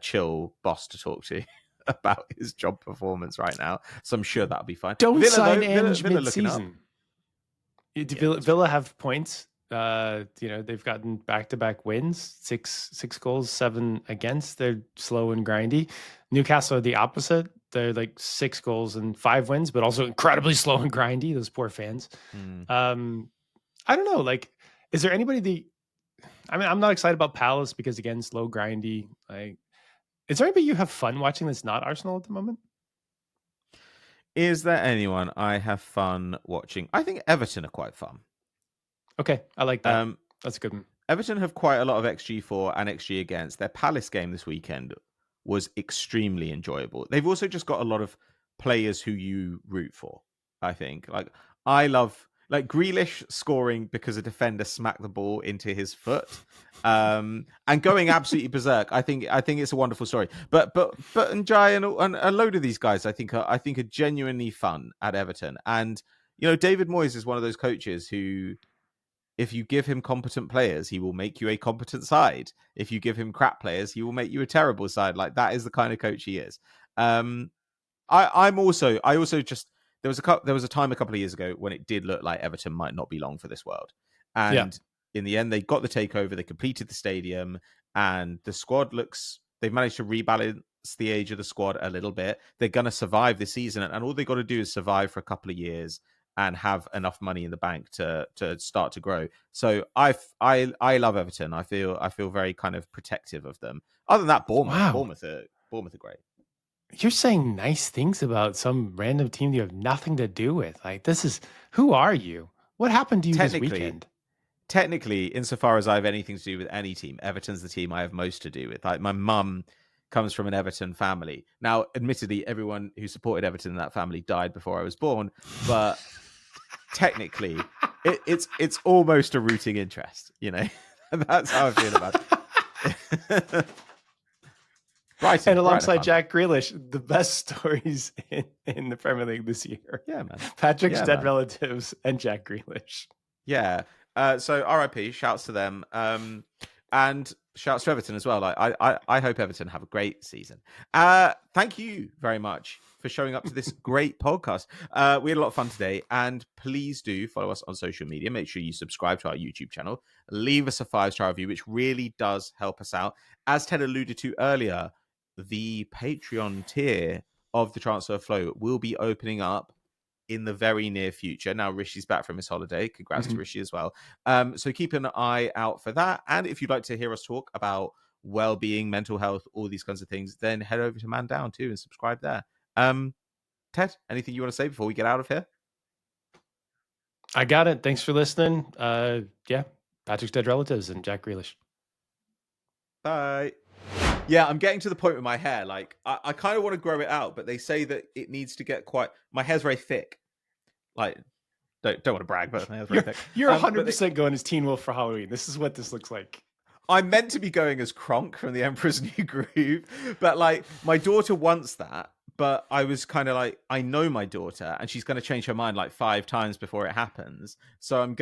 chill boss to talk to about his job performance right now, so I'm sure that'll be fine. Don't Villa, sign though, Ange Villa looking up. mid-season. Villa have points. They've gotten back-to-back wins, six goals, 7 against. They're slow and grindy. Newcastle are the opposite. They're like 6 goals and 5 wins, but also incredibly slow and grindy. Those poor fans. I don't know. Like, is there anybody I'm not excited about Palace because again, slow, grindy. Like, is there anybody you have fun watching that's not Arsenal at the moment? Is there anyone I have fun watching? I think Everton are quite fun. Okay, I like that. That's a good one. Everton have quite a lot of XG for and XG against. Their Palace game this weekend was extremely enjoyable. They've also just got a lot of players who you root for, I think. Like, I love Grealish scoring because a defender smacked the ball into his foot, and going absolutely berserk. I think it's a wonderful story. But Njai and a load of these guys, I think are genuinely fun at Everton. And David Moyes is one of those coaches who, if you give him competent players, he will make you a competent side. If you give him crap players, he will make you a terrible side. Like, that is the kind of coach he is. I also just, there was a time a couple of years ago when it did look like Everton might not be long for this world, and in the end they got the takeover, they completed the stadium, and the squad they've managed to rebalance the age of the squad a little bit. They're going to survive this season, and all they got to do is survive for a couple of years and have enough money in the bank to start to grow. So I love Everton. I feel very kind of protective of them. Other than that, Bournemouth are great. You're saying nice things about some random team you have nothing to do with. Like, who are you? What happened to you this weekend? Technically, insofar as I have anything to do with any team, Everton's the team I have most to do with. Like, my mum comes from an Everton family. Now, admittedly, everyone who supported Everton in that family died before I was born, but technically, it's almost a rooting interest, That's how I feel about it. And alongside Jack Grealish, the best stories in the Premier League this year. Yeah, man. Patrick's dead relatives and Jack Grealish. Yeah. So RIP, shouts to them. And shouts to Everton as well. Like I hope Everton have a great season. Thank you very much for showing up to this great podcast. We had a lot of fun today, and please do follow us on social media. Make sure you subscribe to our YouTube channel. Leave us a 5-star review, which really does help us out. As Ted alluded to earlier, the Patreon tier of the Transfer Flow will be opening up in the very near future. Now Rishi's back from his holiday. Congrats to Rishi as well. So keep an eye out for that. And if you'd like to hear us talk about well-being, mental health, all these kinds of things, then head over to Man Down too and subscribe there. Ted, anything you want to say before we get out of here? I got it. Thanks for listening. Yeah, Patrick's dead relatives and Jack Grealish. Bye. Yeah, I'm getting to the point with my hair. Like, I kind of want to grow it out, but they say that it needs to get quite. My hair's very thick. Like, don't want to brag, but my hair's very thick. You're 100% going as Teen Wolf for Halloween. This is what this looks like. I'm meant to be going as Kronk from The Emperor's New Groove, but like my daughter wants that. But I was kind of like, I know my daughter, and she's going to change her mind like 5 times before it happens. So I'm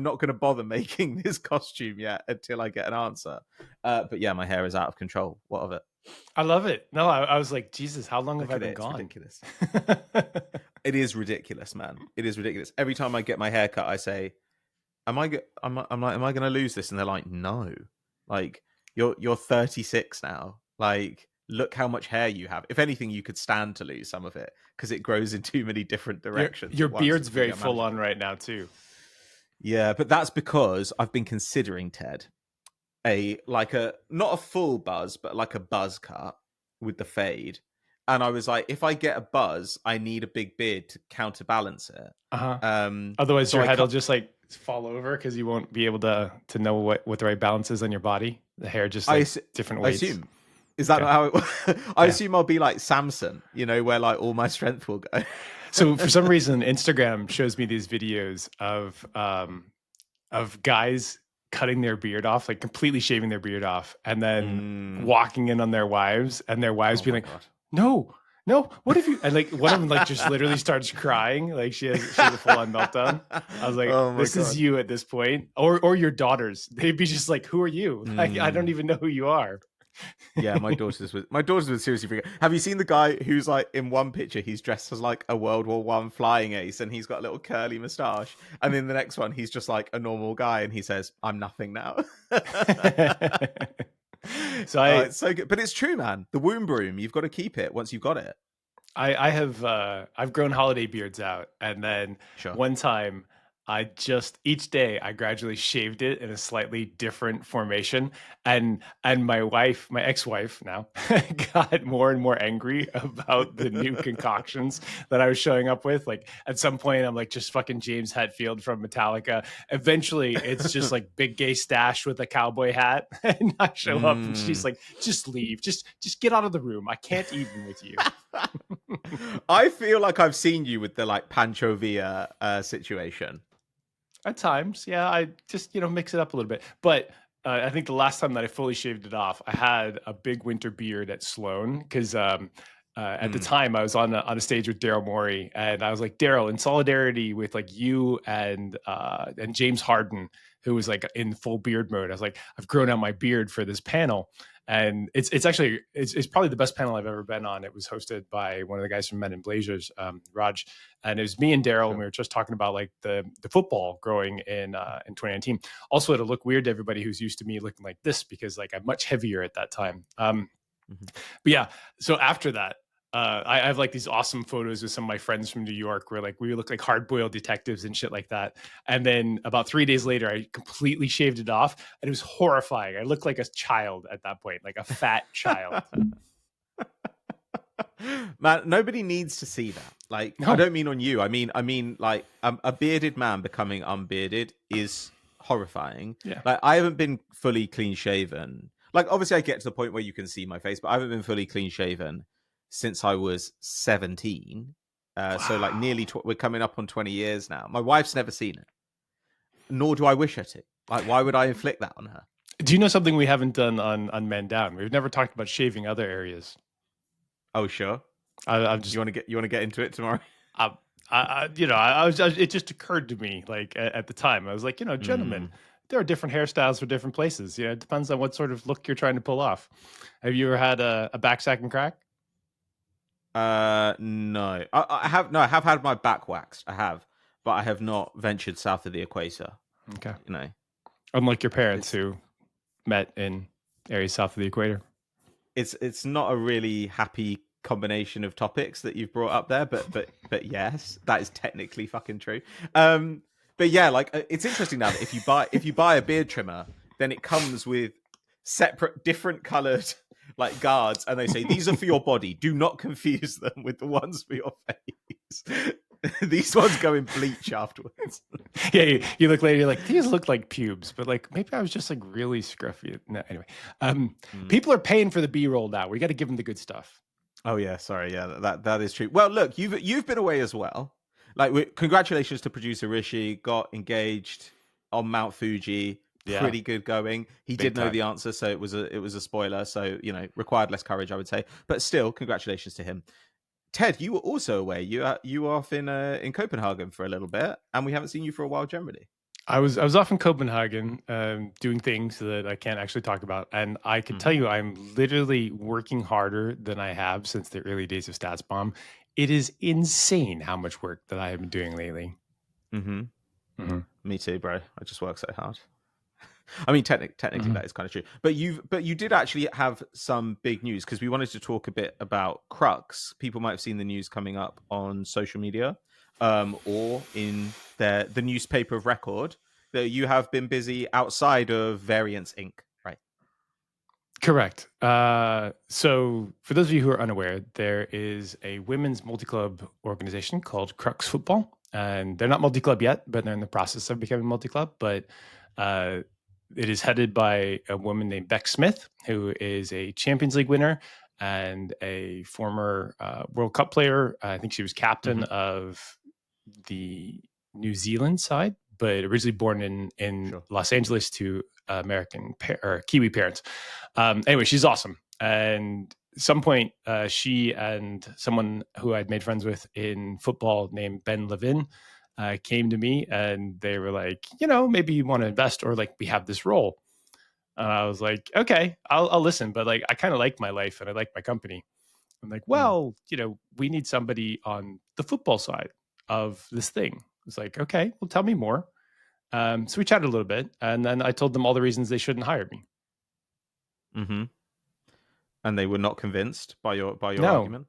not gonna bother making this costume yet until I get an answer. But yeah, my hair is out of control. What of it? I love it. No, I was like, Jesus, how long have I been gone? It's ridiculous. It is ridiculous, man. It is ridiculous. Every time I get my hair cut, I say, am I going to lose this? And they're like, no. Like, you're 36 now. Like, look how much hair you have. If anything, you could stand to lose some of it because it grows in too many different directions. Your beard's very full on right now too. Yeah, but that's because I've been considering, Ted, not a full buzz, but like a buzz cut with the fade. And I was like, if I get a buzz, I need a big beard to counterbalance it. Otherwise, your head will just like fall over because you won't be able to know what the right balance is on your body. The hair just different weights. I assume. Is that how it? I assume I'll be like Samson, where like all my strength will go. So for some reason, Instagram shows me these videos of guys cutting their beard off, like completely shaving their beard off, and then walking in on their wives, and their wives being like, "No, what if you?" And like one of them like just literally starts crying, like she has a full on meltdown. I was like, "This is you at this point," or your daughters. They'd be just like, "Who are you? Like, I don't even know who you are." Yeah, my daughters would seriously freak out. Have you seen the guy who's like in one picture he's dressed as like a World War I flying ace and he's got a little curly moustache, and in the next one he's just like a normal guy and he says, "I'm nothing now." So it's so good, but it's true, man. The womb broom, you've got to keep it once you've got it. I've grown holiday beards out, and then one time each day I gradually shaved it in a slightly different formation, and my ex-wife now got more and more angry about the new concoctions that I was showing up with. Like at some point I'm like just fucking James Hetfield from Metallica. Eventually it's just like big gay stash with a cowboy hat, and I show up and she's like, "Just leave, just get out of the room. I can't even with you." I feel like I've seen you with the like Pancho Villa situation. At times, yeah, I just mix it up a little bit. But I think the last time that I fully shaved it off, I had a big winter beard at Sloan because at the time I was on a stage with Daryl Morey, and I was like, "Daryl, in solidarity with like you and James Harden, who was like in full beard mode, I was like, I've grown out my beard for this panel." And it's probably the best panel I've ever been on. It was hosted by one of the guys from Men in Blazers, Raj, and it was me and Daryl, and we were just talking about like the football growing in 2019. Also, it'll look weird to everybody who's used to me looking like this because like I'm much heavier at that time. But yeah, so after that, I have like these awesome photos with some of my friends from New York where like we look like hard-boiled detectives and shit like that. And then about 3 days later, I completely shaved it off, and it was horrifying. I looked like a child at that point, like a fat child. Man, nobody needs to see that. Like, no. I don't mean on you. I mean like a bearded man becoming unbearded is horrifying. Yeah. Like I haven't been fully clean shaven. Like obviously I get to the point where you can see my face, but I haven't been fully clean shaven since I was 17. Wow. So like nearly, we're coming up on 20 years now. My wife's never seen it, nor do I wish her to. Like, why would I inflict that on her? Do you know something we haven't done on Men Down? We've never talked about shaving other areas. Oh, sure. I'm just, you want to get into it tomorrow? it just occurred to me like at the time. I was like, gentlemen, there are different hairstyles for different places. You know, it depends on what sort of look you're trying to pull off. Have you ever had a back sack and crack? No. I have no. I have had my back waxed. I have, but I have not ventured south of the equator. Okay. You know, Unlike your parents who met in areas south of the equator. It's not a really happy combination of topics that you've brought up there, but yes, that is technically fucking true. But yeah, like it's interesting now that if you buy a beard trimmer, then it comes with separate, different colored like guards, and they say these are for your body. Do not confuse them with the ones for your face. These ones go in bleach afterwards. Yeah, you look later, you're like, these look like pubes, but like maybe I was just like really scruffy. No, anyway, people are paying for the B-roll now. We got to give them the good stuff. Oh yeah, sorry, yeah, that is true. Well, look, you've been away as well. Like, congratulations to producer Rishi, got engaged on Mount Fuji. Yeah. Pretty good going. He Big did know time. the answer, so it was a spoiler. So required less courage, I would say. But still, congratulations to him. Ted, you were also away. You were off in Copenhagen for a little bit, and we haven't seen you for a while generally. I was off in Copenhagen doing things that I can't actually talk about, and I can tell you I'm literally working harder than I have since the early days of StatsBomb. It is insane how much work that I have been doing lately. Me too, bro. I just work so hard. I mean, technically that is kind of true. But you did actually have some big news, because we wanted to talk a bit about Crux. People might have seen the news coming up on social media, or in the newspaper of record, that you have been busy outside of Variance Inc. Right? Correct. So for those of you who are unaware, there is a women's multi-club organization called Crux Football, and they're not multi-club yet, but they're in the process of becoming multi-club. But it is headed by a woman named Beck Smith, who is a Champions League winner and a former World Cup player. I think she was captain of the New Zealand side, but originally born in Los Angeles to American or Kiwi parents. Anyway, she's awesome. And at some point, she and someone who I'd made friends with in football named Ben Levin came to me, and they were like, maybe you want to invest, or like we have this role. And I was like, okay, I'll listen. But like, I kind of like my life and I like my company. I'm like, well, we need somebody on the football side of this thing. It's like, okay, well, tell me more. So we chatted a little bit, and then I told them all the reasons they shouldn't hire me. And they were not convinced by your argument?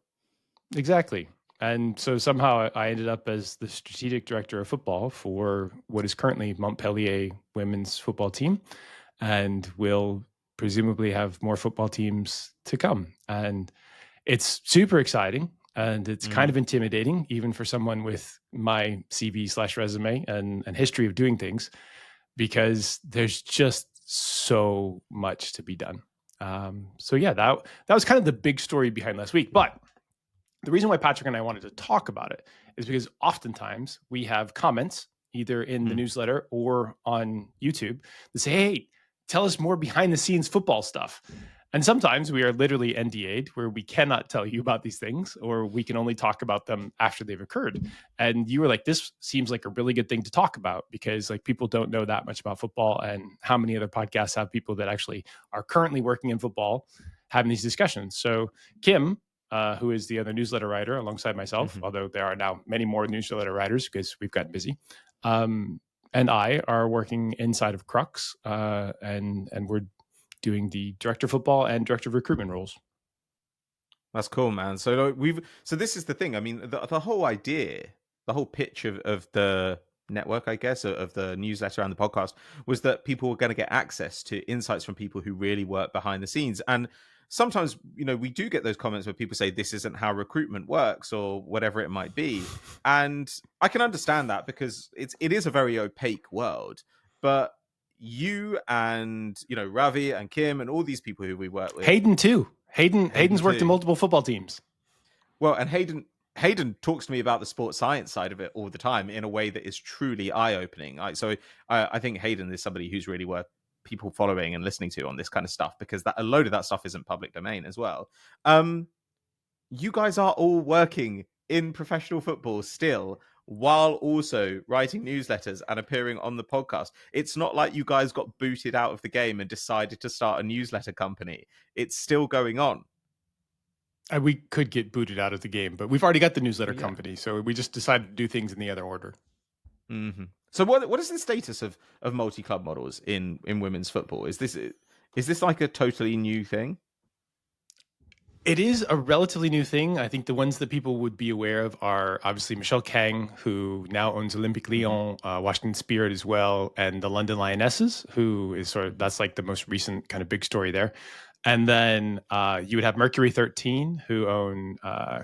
Exactly. And so somehow I ended up as the strategic director of football for what is currently Montpellier women's football team, and will presumably have more football teams to come. And it's super exciting, and it's kind of intimidating, even for someone with my CV/resume and history of doing things, because there's just so much to be done. So yeah, that was kind of the big story behind last week. But the reason why Patrick and I wanted to talk about it is because oftentimes we have comments either in the newsletter or on YouTube that say, hey, tell us more behind the scenes football stuff. And sometimes we are literally NDA'd, where we cannot tell you about these things, or we can only talk about them after they've occurred. And you were like, this seems like a really good thing to talk about, because like people don't know that much about football, and how many other podcasts have people that actually are currently working in football having these discussions. So Kim, who is the other newsletter writer alongside myself, although there are now many more newsletter writers because we've gotten busy, and I are working inside of Crux, and we're doing the director of football and director of recruitment roles. That's cool, man. So this is the thing. I mean, the whole idea, the whole pitch of the network, I guess, of the newsletter and the podcast, was that people were going to get access to insights from people who really work behind the scenes. And sometimes, we do get those comments where people say this isn't how recruitment works, or whatever it might be. And I can understand that, because it is a very opaque world. But you and Ravi and Kim and all these people who we work with, Hayden too. Hayden's worked in multiple football teams. Well, and Hayden talks to me about the sports science side of it all the time in a way that is truly eye-opening. So I think Hayden is somebody who's really worth people following and listening to on this kind of stuff, because a load of that stuff isn't public domain as well. You guys are all working in professional football still. while also writing newsletters and appearing on the podcast. It's not like you guys got booted out of the game and decided to start a newsletter company. It's still going on. And we could get booted out of the game, but we've already got the newsletter company, so we just decided to do things in the other order. Mm-hmm. So what is the status of multi-club models in women's football? Is this like a totally new thing? It is a relatively new thing. I think the ones that people would be aware of are obviously Michelle Kang, who now owns Olympique Lyon, Washington Spirit as well, and the London Lionesses, who is that's like the most recent kind of big story there. And then you would have Mercury 13, who own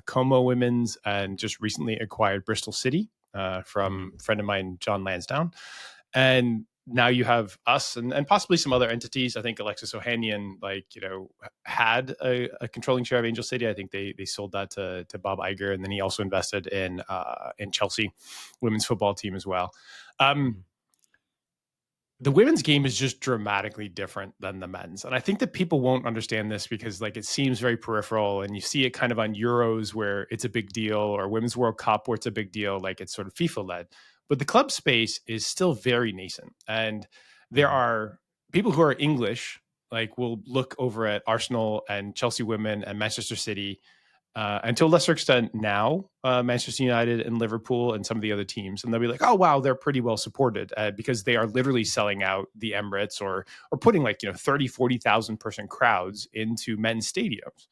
Como Women's and just recently acquired Bristol City from a friend of mine, John Lansdowne. And now you have us and possibly some other entities. I think Alexis Ohanian, had a controlling share of Angel City. I think they sold that to Bob Iger, and then he also invested in Chelsea women's football team as well. The women's game is just dramatically different than the men's. And I think that people won't understand this because it seems very peripheral, and you see it kind of on Euros where it's a big deal, or Women's World Cup where it's a big deal, like it's sort of FIFA led. But the club space is still very nascent. And there are people who are English, will look over at Arsenal and Chelsea women and Manchester City, and to a lesser extent now, Manchester United and Liverpool and some of the other teams. And they'll be like, oh, wow, they're pretty well supported because they are literally selling out the Emirates or putting 30, 40,000 person crowds into men's stadiums.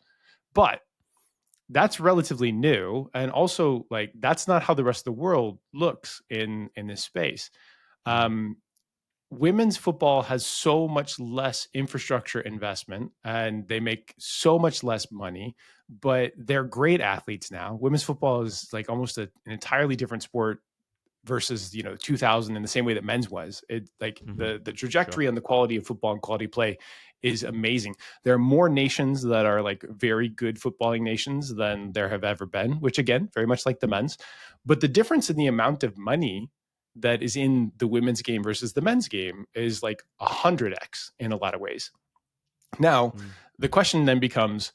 But that's relatively new. And also that's not how the rest of the world looks in this space. Women's football has so much less infrastructure investment and they make so much less money, but they're great athletes now. Women's football is almost an entirely different sport versus 2000 in the same way that men's was. It the trajectory and the quality of football and quality play is amazing. There are more nations that are very good footballing nations than there have ever been, which again, very much like the men's. But the difference in the amount of money that is in the women's game versus the men's game is 100x in a lot of ways. Now, the question then becomes,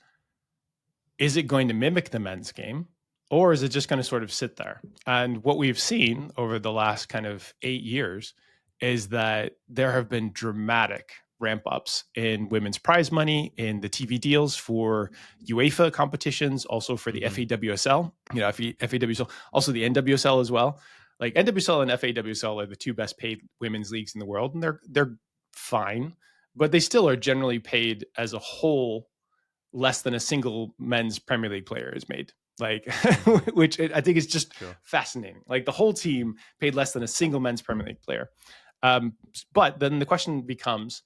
is it going to mimic the men's game, or is it just going to sort of sit there? And what we've seen over the last kind of 8 years is that there have been dramatic ramp ups in women's prize money, in the TV deals for UEFA competitions, also for the FAWSL, FAWSL, also the NWSL as well. NWSL and FAWSL are the two best paid women's leagues in the world, and they're fine, but they still are generally paid as a whole less than a single men's Premier League player is made. Which I think is just fascinating. The whole team paid less than a single men's Premier League player. But then the question becomes,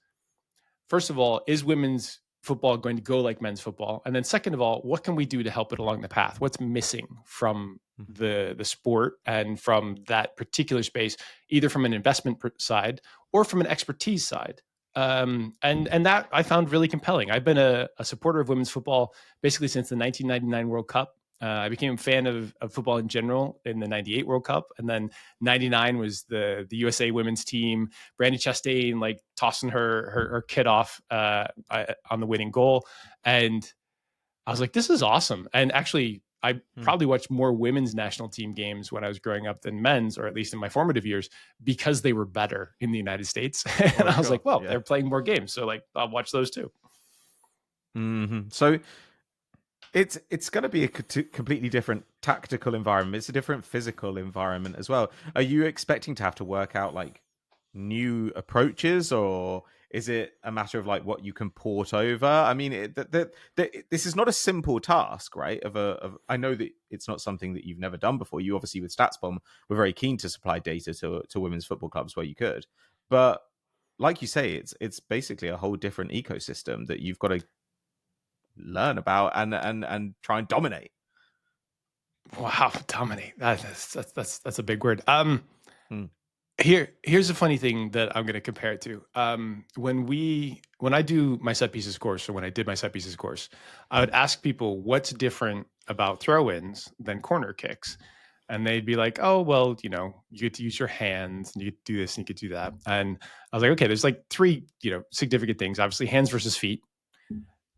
first of all, is women's football going to go like men's football? And then second of all, what can we do to help it along the path? What's missing from the sport and from that particular space, either from an investment side or from an expertise side? And that I found really compelling. I've been a supporter of women's football basically since the 1999 World Cup. I became a fan of football in general in the 98 World Cup. And then 99 was the USA women's team, Brandi Chastain, tossing her kid off on the winning goal. And I was like, this is awesome. And actually, I probably watched more women's national team games when I was growing up than men's, or at least in my formative years, because they were better in the United States. And I was like, well, they're playing more games. So I'll watch those too. So it's going to be a completely different tactical environment. It's a different physical environment as well. Are you expecting to have to work out new approaches, or is it a matter of what you can port over? I mean, this is not a simple task, right? I know that it's not something that you've never done before. You obviously with StatsBomb were very keen to supply data to women's football clubs where you could, but like you say, it's basically a whole different ecosystem that you've got to learn about and try and dominate. Wow, dominate. That's a big word. Here's a funny thing that I'm going to compare it to. When I do my set pieces course, or when I did my set pieces course, I would ask people what's different about throw-ins than corner kicks. And they'd be like, oh, well, you get to use your hands, and you could do this and you could do that. And I was like, okay, there's three, significant things. Obviously, hands versus feet.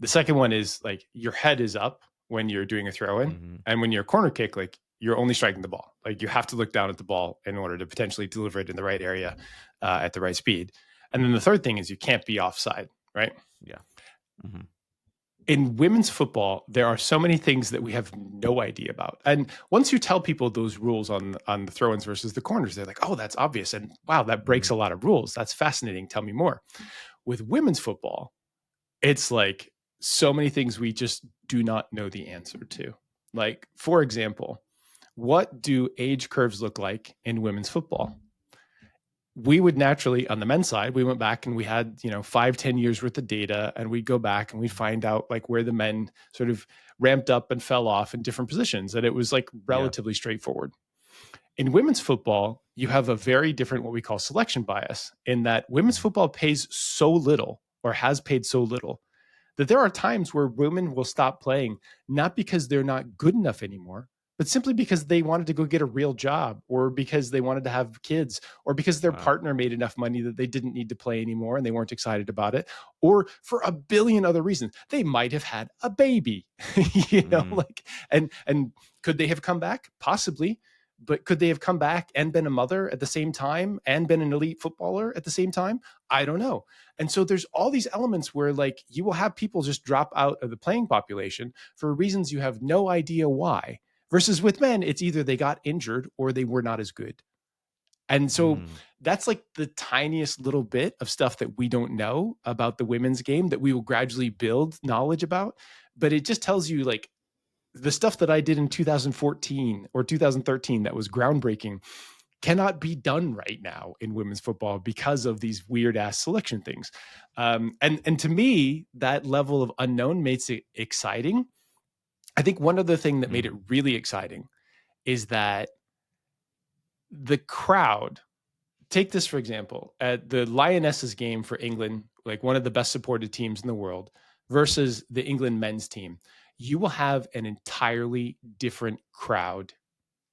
The second one is your head is up when you're doing a throw-in, and when you're corner kick, you're only striking the ball. Like you have to look down at the ball in order to potentially deliver it in the right area at the right speed. And then the third thing is you can't be offside, right? Yeah. Mm-hmm. In women's football, there are so many things that we have no idea about. And once you tell people those rules on the throw-ins versus the corners, they're like, oh, that's obvious. And wow, that breaks a lot of rules. That's fascinating. Tell me more. With women's football, it's like so many things we just do not know the answer to. Like, for example, what do age curves look like in women's football? We would naturally, on the men's side, we went back and we had, 5-10 years worth of data, and we'd go back and we'd find out like where the men sort of ramped up and fell off in different positions. And it was like relatively straightforward. In women's football, you have a very different, what we call selection bias, in that women's football pays so little, or has paid so little, that there are times where women will stop playing, not because they're not good enough anymore, but simply because they wanted to go get a real job, or because they wanted to have kids, or because their partner made enough money that they didn't need to play anymore and they weren't excited about it, or for a billion other reasons. They might have had a baby, and could they have come back? Possibly. But could they have come back and been a mother at the same time and been an elite footballer at the same time? I don't know. And so there's all these elements where like you will have people just drop out of the playing population for reasons you have no idea why. Versus with men, it's either they got injured or they were not as good. And so that's like the tiniest little bit of stuff that we don't know about the women's game that we will gradually build knowledge about. But it just tells you like the stuff that I did in 2014 or 2013 that was groundbreaking cannot be done right now in women's football because of these weird ass selection things. And to me, that level of unknown makes it exciting. I think one other thing that made it really exciting is that the crowd, take this for example, at the Lionesses game for England, like one of the best supported teams in the world, versus the England men's team, you will have an entirely different crowd,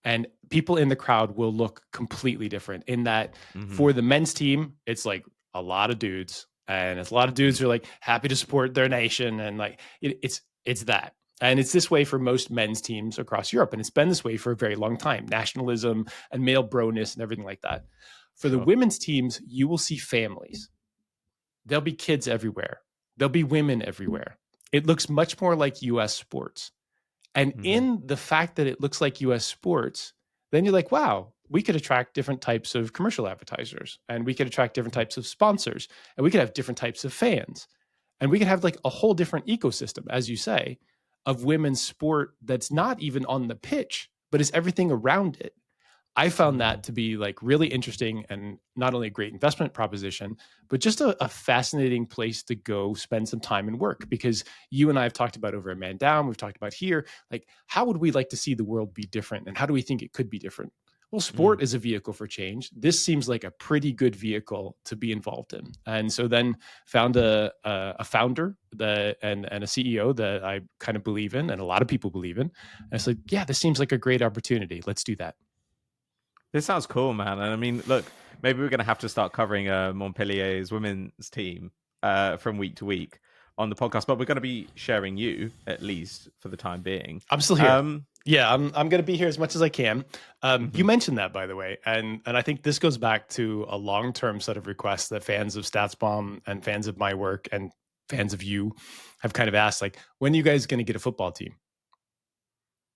and people in the crowd will look completely different in that for the men's team, it's like a lot of dudes, and it's a lot of dudes who are like happy to support their nation. And like, it's that. And it's this way for most men's teams across Europe. And it's been this way for a very long time, nationalism and male broness and everything like that. For the women's teams, you will see families. There'll be kids everywhere. There'll be women everywhere. It looks much more like US sports. And in the fact that it looks like US sports, then you're like, wow, we could attract different types of commercial advertisers, and we could attract different types of sponsors, and we could have different types of fans. And we could have like a whole different ecosystem, as you say, of women's sport that's not even on the pitch, but is everything around it. I found that to be like really interesting, and not only a great investment proposition, but just a fascinating place to go spend some time and work. Because you and I have talked about over a Man Down, we've talked about here, like how would we like to see the world be different, and how do we think it could be different? Well, sport is a vehicle for change. This seems like a pretty good vehicle to be involved in. And so then found a founder and a CEO that I kind of believe in, and a lot of people believe in. And it's like, yeah, this seems like a great opportunity. Let's do that. This sounds cool, man. And I mean, look, maybe we're going to have to start covering Montpellier's women's team from week to week on the podcast, but we're going to be sharing you, at least for the time being. I'm still here. Yeah, I'm going to be here as much as I can. You mentioned that, by the way, and I think this goes back to a long-term set of requests that fans of StatsBomb and fans of my work and fans of you have kind of asked, like, when are you guys going to get a football team?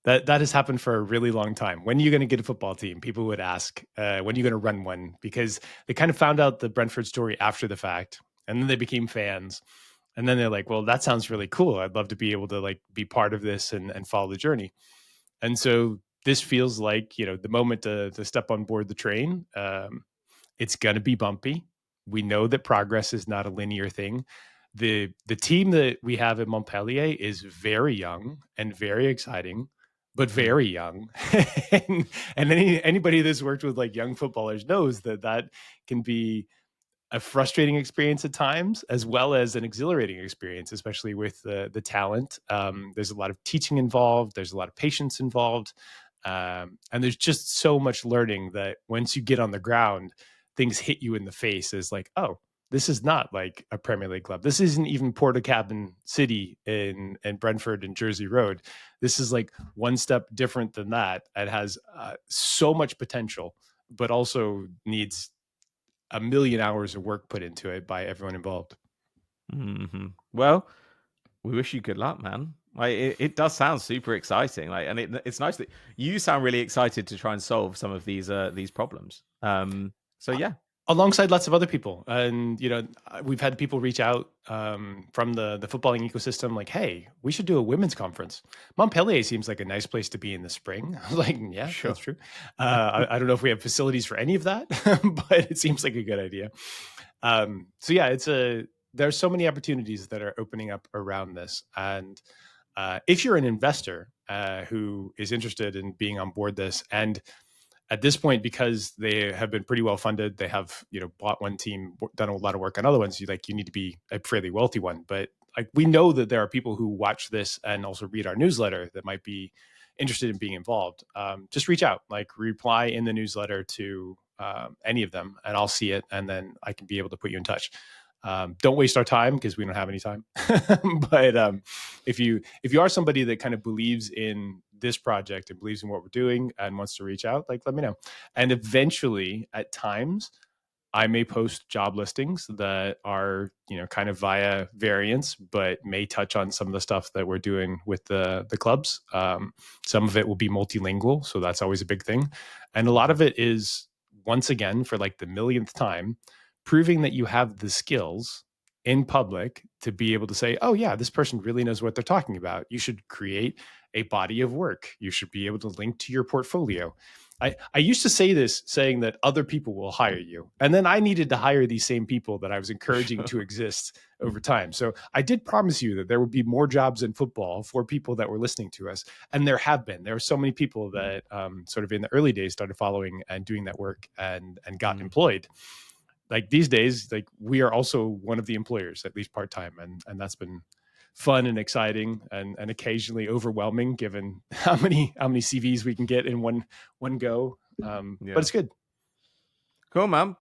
That has happened for a really long time. When are you going to get a football team? People would ask, when are you going to run one? Because they kind of found out the Brentford story after the fact, and then they became fans. And then they're like, well, that sounds really cool. I'd love to be able to like be part of this and follow the journey. And so this feels like, the moment to step on board the train. It's going to be bumpy. We know that progress is not a linear thing. The team that we have at Montpellier is very young and very exciting, but very young. and anybody that's worked with like young footballers knows that can be a frustrating experience at times, as well as an exhilarating experience, especially with the talent. There's a lot of teaching involved. There's a lot of patience involved. And there's just so much learning that once you get on the ground, things hit you in the face as like, oh, This is not like a Premier League club. This isn't even Portakabin City in Brentford and Jersey Road. This is like one step different than that. It has so much potential, but also needs a million hours of work put into it by everyone involved. Mm-hmm. Well, we wish you good luck, man. Like it does sound super exciting. Like, and it's nice that you sound really excited to try and solve some of these problems. So yeah, alongside lots of other people. And, we've had people reach out from the footballing ecosystem like, hey, we should do a women's conference. Montpellier seems like a nice place to be in the spring. I was like, yeah, sure. that's true. I don't know if we have facilities for any of that, but it seems like a good idea. So yeah, there's so many opportunities that are opening up around this. And if you're an investor who is interested in being on board this, and at this point, because they have been pretty well funded, they have bought one team, done a lot of work on other ones. You need to be a fairly wealthy one, but like we know that there are people who watch this and also read our newsletter that might be interested in being involved. Just reach out, like reply in the newsletter to any of them, and I'll see it, and then I can be able to put you in touch. Don't waste our time because we don't have any time. But if you are somebody that kind of believes in this project and believes in what we're doing and wants to reach out, like let me know. And eventually, at times, I may post job listings that are kind of via variants, but may touch on some of the stuff that we're doing with the clubs. Some of it will be multilingual, so that's always a big thing, and a lot of it is, once again, for like the millionth time, proving that you have the skills in public to be able to say, oh yeah, this person really knows what they're talking about. You should create a body of work. You should be able to link to your portfolio. I used to say this, saying that other people will hire you. And then I needed to hire these same people that I was encouraging to exist over time. So I did promise you that there would be more jobs in football for people that were listening to us. And there have been. There are so many people that sort of in the early days started following and doing that work and got employed. Like these days, like we are also one of the employers, at least part-time. And that's been fun and exciting and occasionally overwhelming given how many CVs we can get in one go. But it's good. Cool, man.